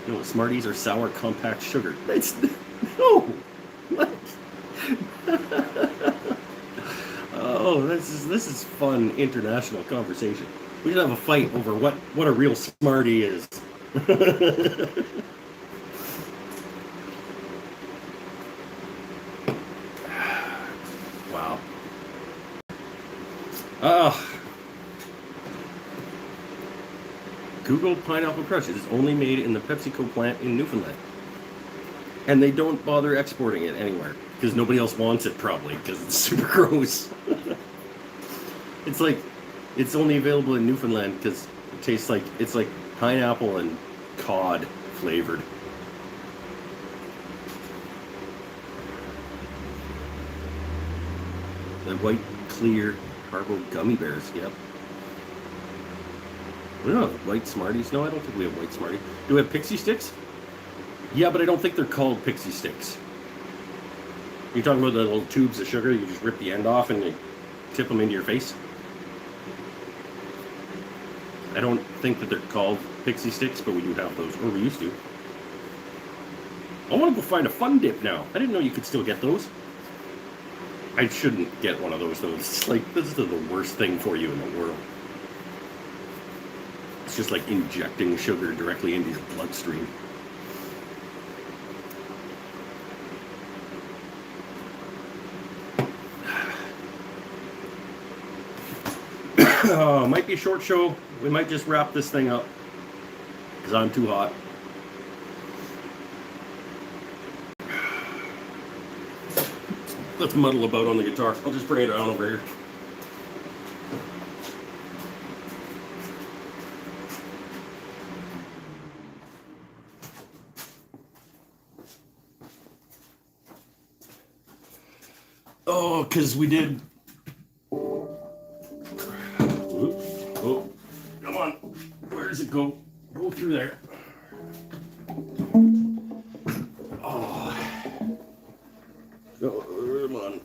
No, Smarties are sour compact sugar. That's no. What? Oh, this is fun international conversation. We should have a fight over what a real Smartie is. Wow. Google Pineapple Crush. It is only made in the PepsiCo plant in Newfoundland. And they don't bother exporting it anywhere. Because nobody else wants it, probably, because it's super gross. It's like, it's only available in Newfoundland because it tastes like, it's like pineapple and cod flavored. The white, clear, Harbo gummy bears, yep. We don't have white Smarties. No, I don't think we have white Smarties. Do we have Pixie Sticks? Yeah, but I don't think they're called Pixie Sticks. You're talking about the little tubes of sugar, you just rip the end off and you tip them into your face? I don't think that they're called Pixie Sticks, but we do have those, or we used to. I want to go find a Fun Dip now. I didn't know you could still get those. I shouldn't get one of those, though. It's like, this is the worst thing for you in the world. It's just like injecting sugar directly into your bloodstream. Oh, might be a short show. We might just wrap this thing up because I'm too hot. Let's muddle about on the guitar. I'll just bring it on over here. Oh, because we did. Oh, come on. Where does it go? Go through there. Oh. Come on.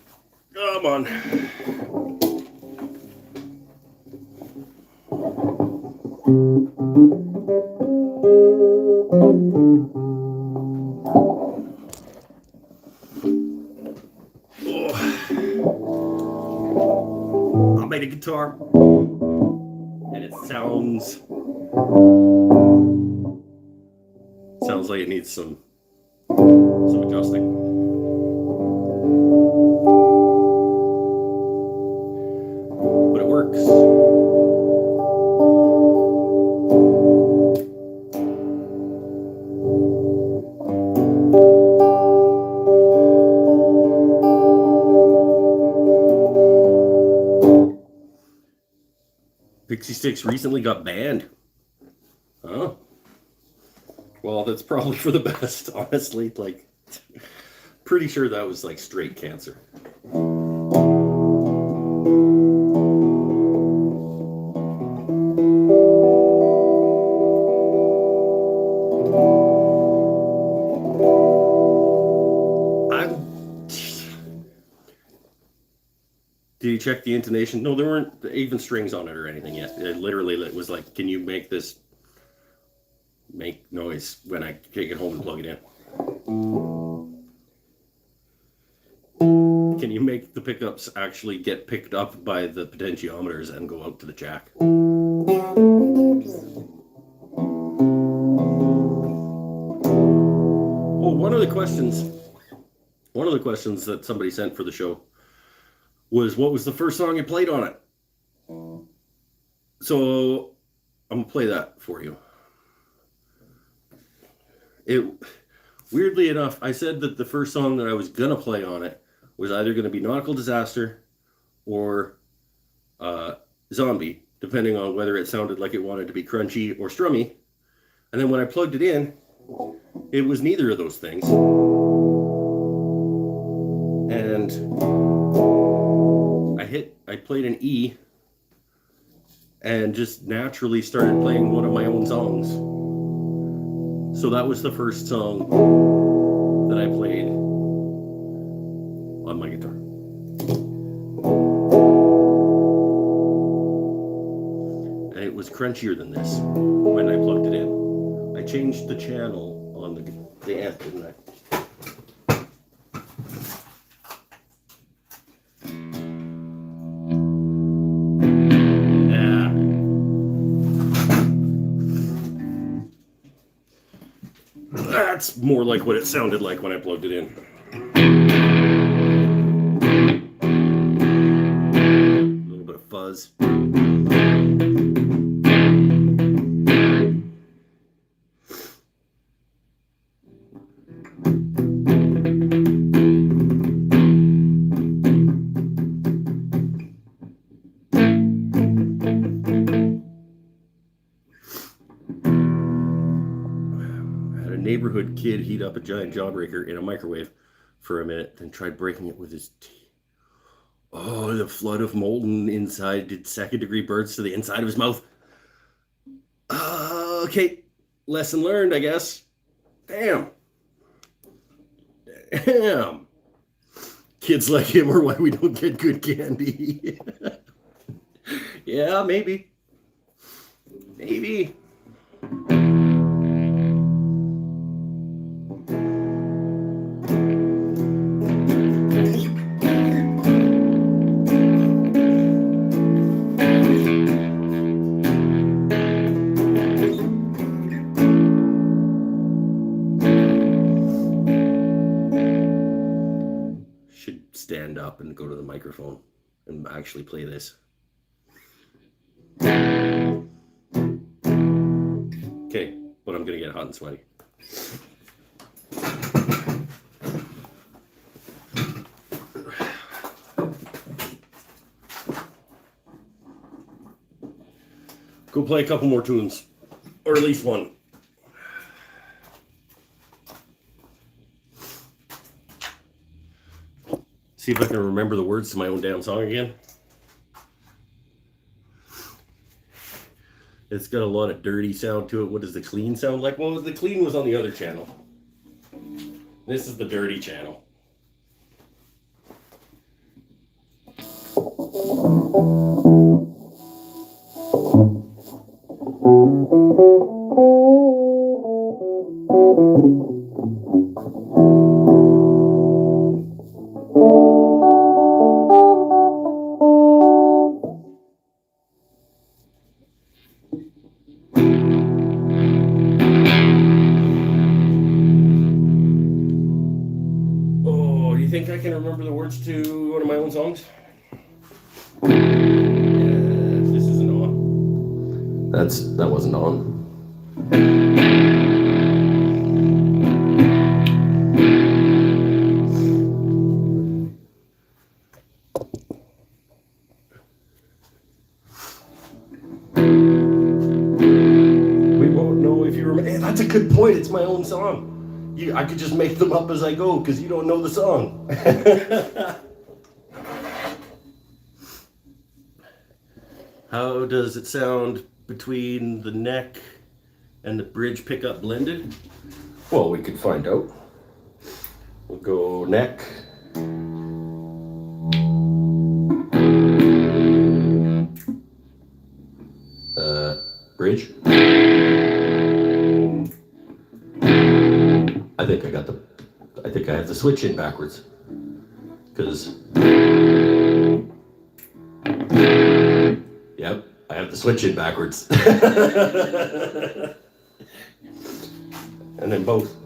Come on. Oh. I made a guitar. And it sounds like it needs some adjusting. But it works. Pixie Sticks recently got banned. Huh? Well, that's probably for the best, honestly. Like, pretty sure that was like straight cancer. Did you check the intonation? No, there weren't even strings on it or anything yet. It literally was like, can you make this make noise when I take it home and plug it in? Can you make the pickups actually get picked up by the potentiometers and go out to the jack? Oh, one of the questions that somebody sent for the show was, what was the first song you played on it? So I'm gonna play that for you. Weirdly enough, I said that the first song that I was gonna play on it was either gonna be Nautical Disaster or Zombie, depending on whether it sounded like it wanted to be crunchy or strummy. And then when I plugged it in, it was neither of those things. And I played an E and just naturally started playing one of my own songs. So that was the first song that I played on my guitar. And it was crunchier than this when I plugged it in. I changed the channel on the amp, didn't I? That's more like what it sounded like when I plugged it in. A little bit of fuzz. Neighborhood kid heat up a giant jawbreaker in a microwave for a minute, then tried breaking it with his teeth. Oh, the flood of molten inside did second-degree burns to the inside of his mouth. Okay, lesson learned, I guess. Damn. Kids like him are why we don't get good candy. Yeah, maybe. Maybe. Stand up and go to the microphone and actually play this. Okay, but I'm gonna get hot and sweaty. Go play a couple more tunes, or at least one. See if I can remember the words to my own damn song again. It's got a lot of dirty sound to it. What does the clean sound like? Well, the clean was on the other channel. This is the dirty channel. Think I can remember the words to one of my own songs? This isn't on. That wasn't on. That's a good point. It's my own song. I could just make them up as I go because you don't know the song. How does it sound between the neck and the bridge pickup blended? Well, we could find out. We'll go neck. Bridge. I think I have the switch in backwards. Because, yep, I have the switch in backwards. And then both.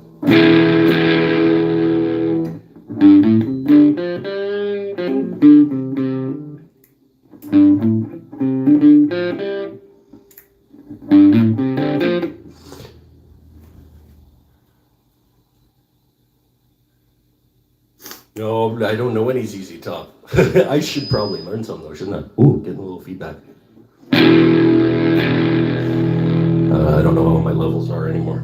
No, I don't know any ZZ Top. I should probably learn some though, shouldn't I? Ooh, getting a little feedback. I don't know what my levels are anymore.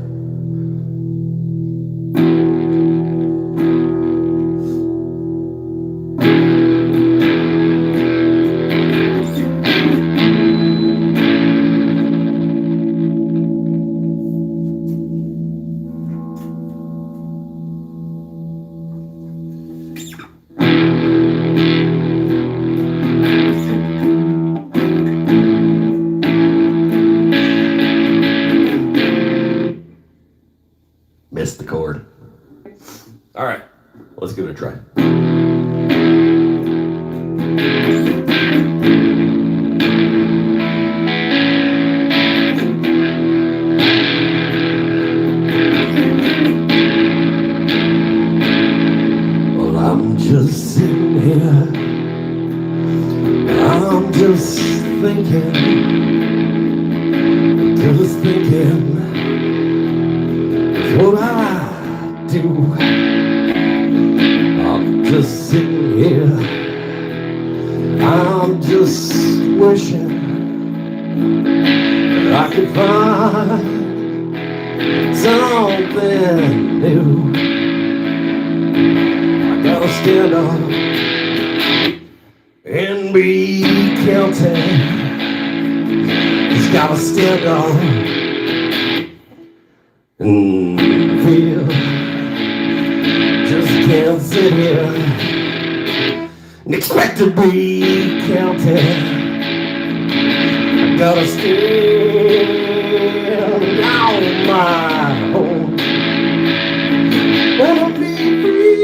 Missed the chord. All right, let's give it a try. Well, I'm just sitting here. I'm just thinking. What I do, I'm just sitting here, I'm just wishing that I could find something new. I gotta stand up and be counted, just gotta stand up and feel, just can't sit here and expect to be counted. I gotta stand on my own. Wanna be free.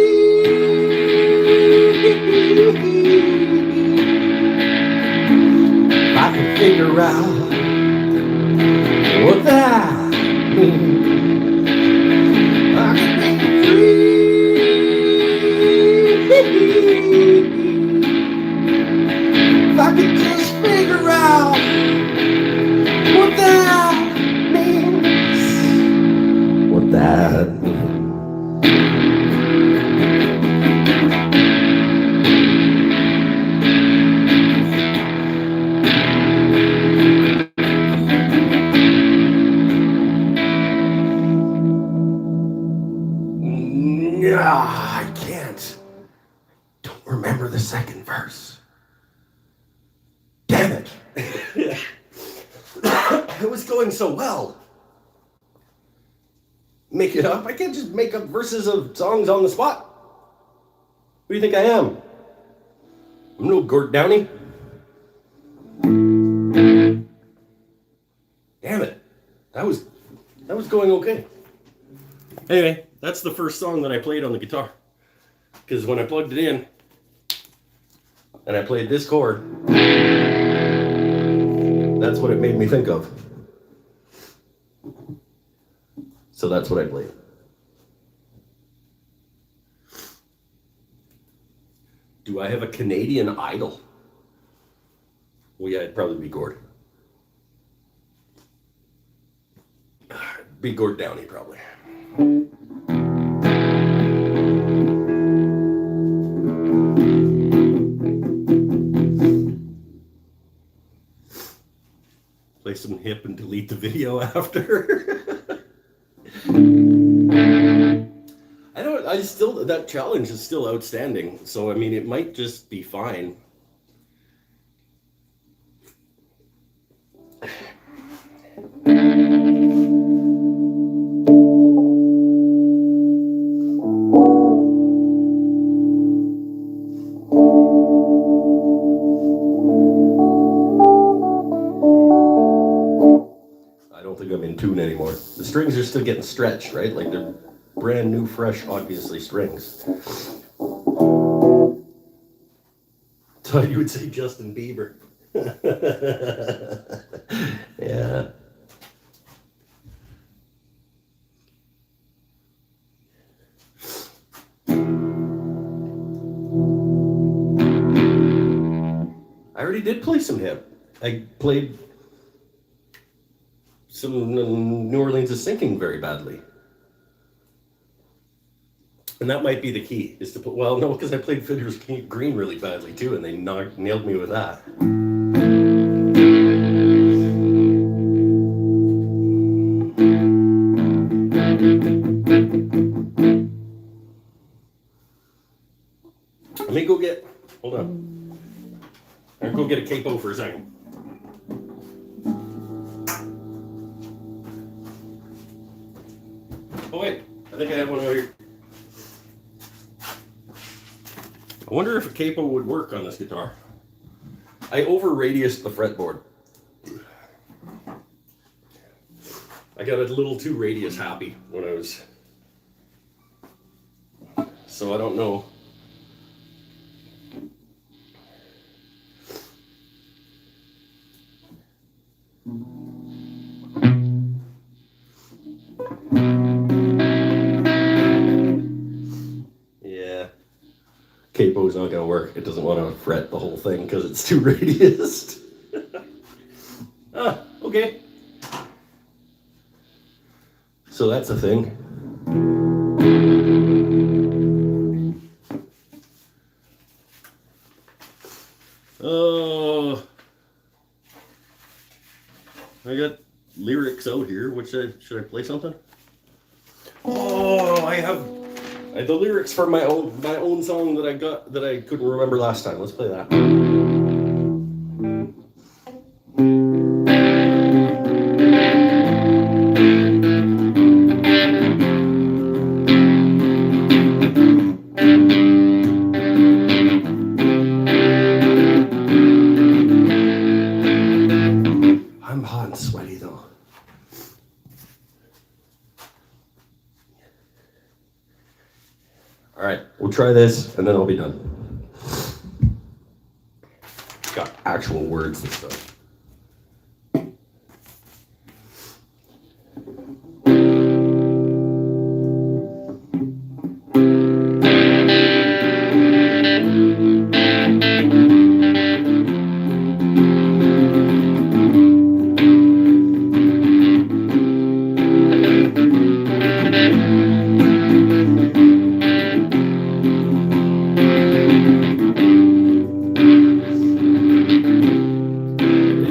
I can figure out what that means. If I could just figure out what that means, what that means. I can't. Don't remember the second verse. Damn it. It was going so well. Make it up? I can't just make up verses of songs on the spot. Who do you think I am? I'm no Gord Downey. Damn it. That was going okay. Anyway, that's the first song that I played on the guitar. Because when I plugged it in, and I played this chord, that's what it made me think of. So that's what I played. Do I have a Canadian idol? Well, yeah, it'd probably be Gord. Be Gord Downey, probably. Play some hip and delete the video after. That challenge is still outstanding. So, I mean, it might just be fine. I don't think I'm in tune anymore. The strings are still getting stretched, right? Like they're brand new, fresh, obviously, strings. Thought you would say Justin Bieber. Yeah. I already did play some hip. I played some New Orleans is sinking very badly. And that might be the key, is to put, well, no, because I played Fiddler's Green really badly too, and they nailed me with that. Let me go get, hold on. I'm going to go get a capo for a second. Oh wait, I think I have one over here. I wonder if a capo would work on this guitar. I over-radiused the fretboard. I got a little too radius happy when I was... So I don't know. Capo's not going to work. It doesn't want to fret the whole thing because it's too radiused. Okay. So that's a thing. Oh, I got lyrics out here. Should I play something? Oh, I have the lyrics for my own song that I couldn't remember last time. Let's play that. I'm hot and sweaty though. All right, we'll try this and then I'll be done. Got actual words and stuff.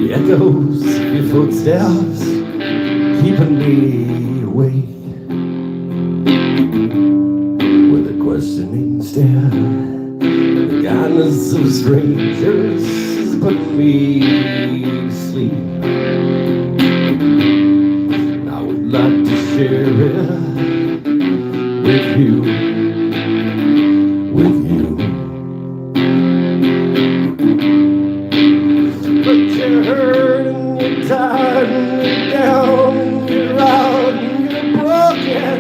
Echoes of your footsteps keeping me awake with a questioning stare. The kindness of strangers is putting me to sleep. I would like to share it with you, with you. But you're hurt and you're tired and you're down and you're out and you're broken.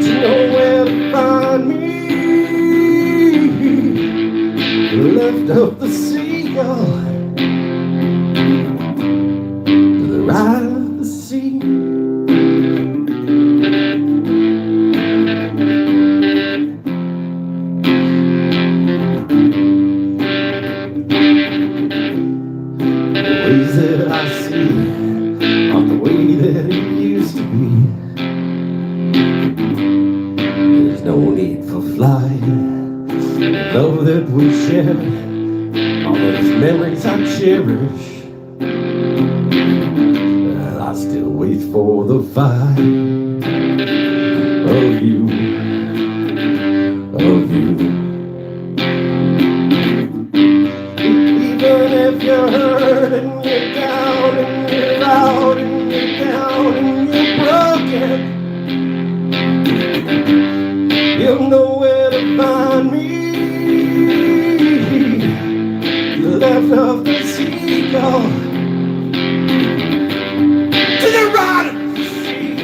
Do you know where to find me? Left of the seagull to the right of the sea. That I see aren't the way that it used to be. There's no need for flight. The love that we share, all those memories I cherish, that I still wait for the fire of you, of you. Even if you're hurt and you're down and you're out and you're down and you're broken, you'll know where to find me. The left of the seagull, to the right of the sea,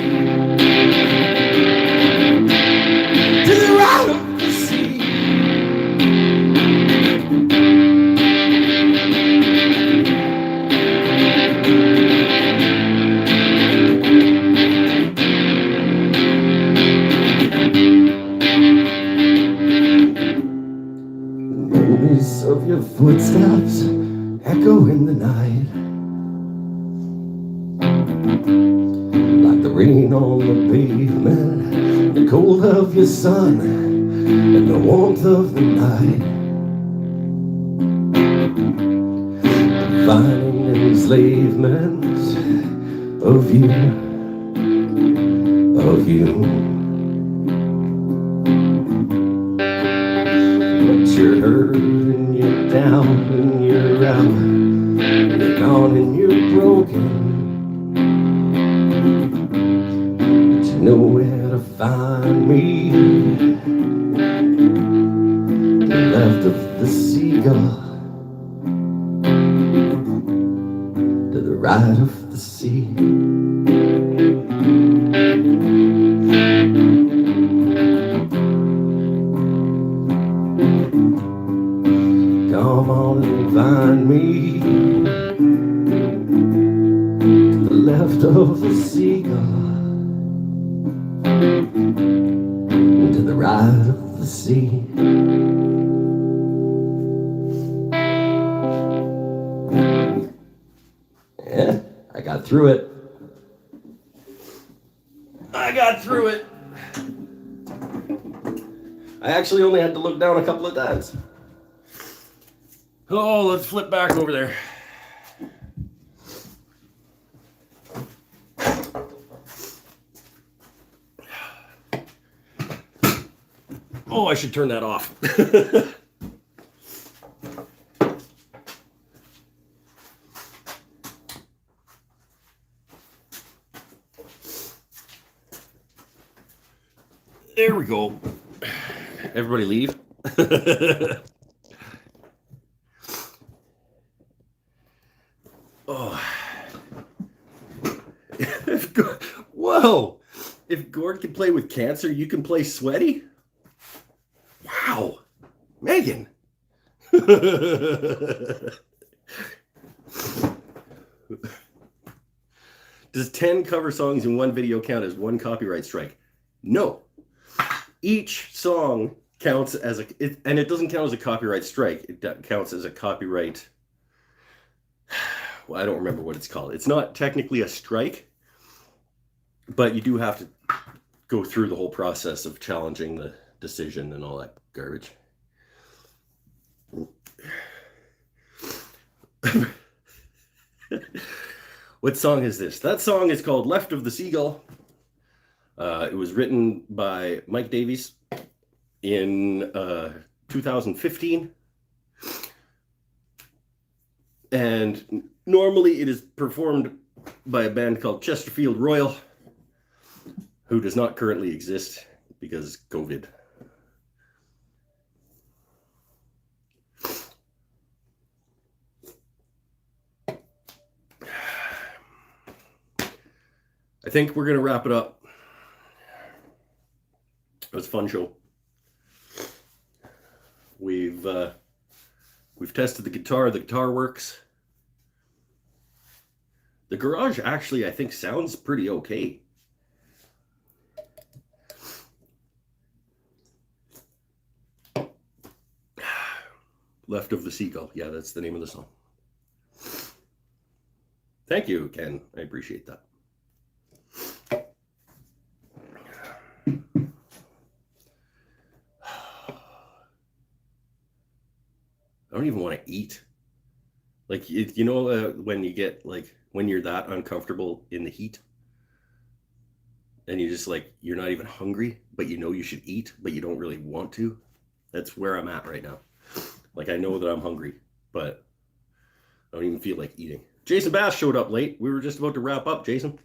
to the right of the sea. The memories of your footsteps echo in the night, like the rain on the pavement, the cold of your sun, and the warmth of the night. Defining enslavement of you, of you. But you're hurt and you're down and you're out, you're gone and you're broken. But you know where to find me. To the left of the seagull, to the right of the sea. Come on and find me. To the left of the seagull, and to the right of the sea. Yeah, I got through it. I got through it. I actually only had to look down a couple of times. Oh, let's flip back over there. Oh, I should turn that off. There we go. Everybody leave. Oh. Whoa. If Gord can play with cancer, you can play sweaty? Wow. Megan. Does 10 cover songs in one video count as one copyright strike? No. Each song counts as and it doesn't count as a copyright strike. It counts as a copyright. Well, I don't remember what it's called. It's not technically a strike, but you do have to go through the whole process of challenging the decision and all that garbage. What song is this? That song is called Left of the Seagull. It was written by Mike Davies in 2015. And normally it is performed by a band called Chesterfield Royal, who does not currently exist because COVID. I think we're going to wrap it up. It was a fun show. We've tested the guitar. The guitar works. The garage actually, I think, sounds pretty okay. Left of the Seagull. Yeah, that's the name of the song. Thank you, Ken. I appreciate that. I don't even want to eat. Like, when you get, like, when you're that uncomfortable in the heat and you just, like, you're not even hungry, but you know you should eat, but you don't really want to. That's where I'm at right now. Like, I know that I'm hungry, but I don't even feel like eating. Jason Bass showed up late. We were just about to wrap up, Jason.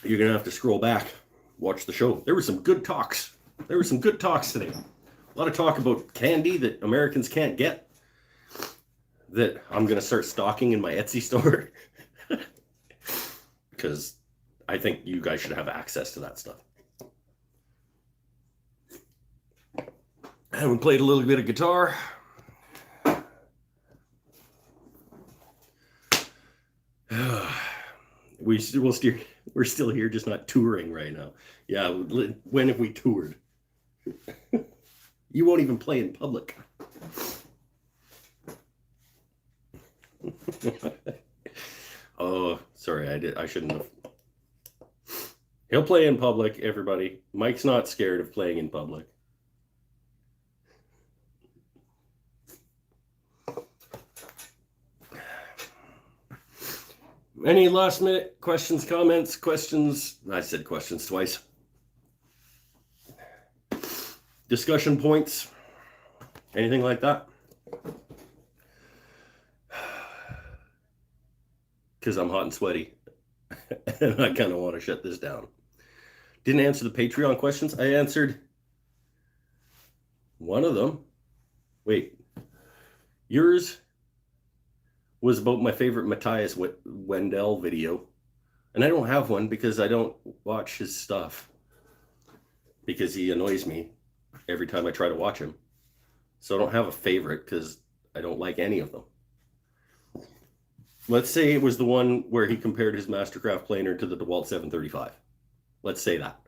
You're going to have to scroll back, watch the show. There were some good talks. There were some good talks today. A lot of talk about candy that Americans can't get, that I'm going to start stocking in my Etsy store. Because I think you guys should have access to that stuff. And we played a little bit of guitar. We're still here, just not touring right now. Yeah, when have we toured? You won't even play in public. Oh, sorry, I shouldn't have. He'll play in public, everybody. Mike's not scared of playing in public. Any last minute questions, comments, questions? I said questions twice. Discussion points? Anything like that? Because I'm hot and sweaty. And I kind of want to shut this down. Didn't answer the Patreon questions. I answered one of them. Wait. Yours was about my favorite Matthias Wendell video. And I don't have one because I don't watch his stuff. Because he annoys me every time I try to watch him. So I don't have a favorite because I don't like any of them. Let's say it was the one where he compared his Mastercraft planer to the DeWalt 735. Let's say that.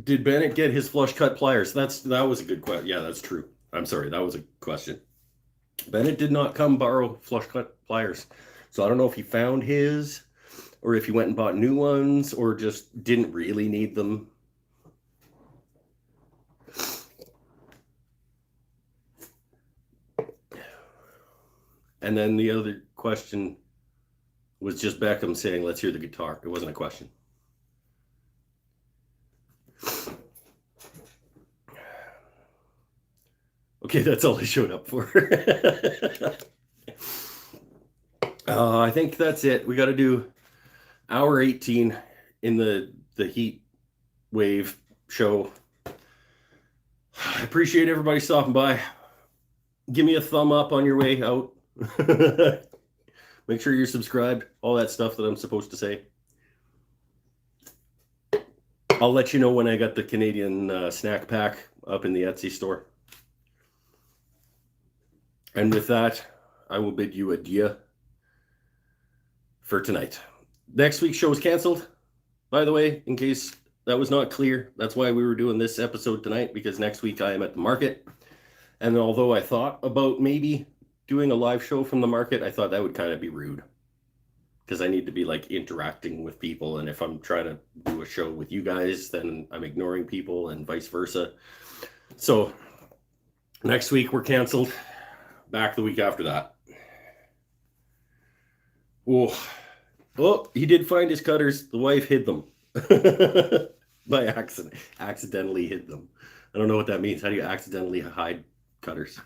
Did Bennett get his flush cut pliers? That was a good question. Yeah, that's true. I'm sorry, that was a question. Bennett did not come borrow flush cut pliers. So I don't know if he found his, or if he went and bought new ones, or just didn't really need them. And then the other question was just Beckham saying, let's hear the guitar. It wasn't a question. Okay, that's all I showed up for. I think that's it. We got to do hour 18 in the heat wave show. I appreciate everybody stopping by. Give me a thumb up on your way out. Make sure you're subscribed. All that stuff that I'm supposed to say. I'll let you know when I got the Canadian snack pack up in the Etsy store. And with that, I will bid you adieu for tonight. Next week's show is canceled, by the way, in case that was not clear. That's why we were doing this episode tonight, because next week I am at the market. And although I thought about maybe doing a live show from the market, I thought that would kind of be rude, because I need to be like interacting with people. And if I'm trying to do a show with you guys, then I'm ignoring people and vice versa. So next week we're canceled. Back the week after that. Oh, he did find his cutters. The wife hid them by accident. Accidentally hid them. I don't know what that means. How do you accidentally hide cutters?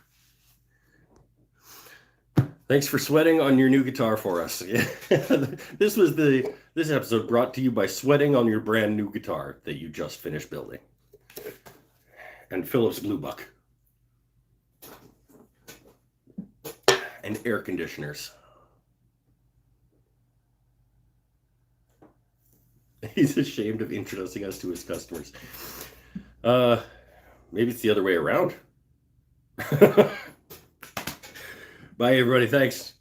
Thanks for sweating on your new guitar for us. This episode brought to you by sweating on your brand new guitar that you just finished building. And Philips Blue Buck. And air conditioners. He's ashamed of introducing us to his customers. Maybe it's the other way around. Bye, everybody. Thanks.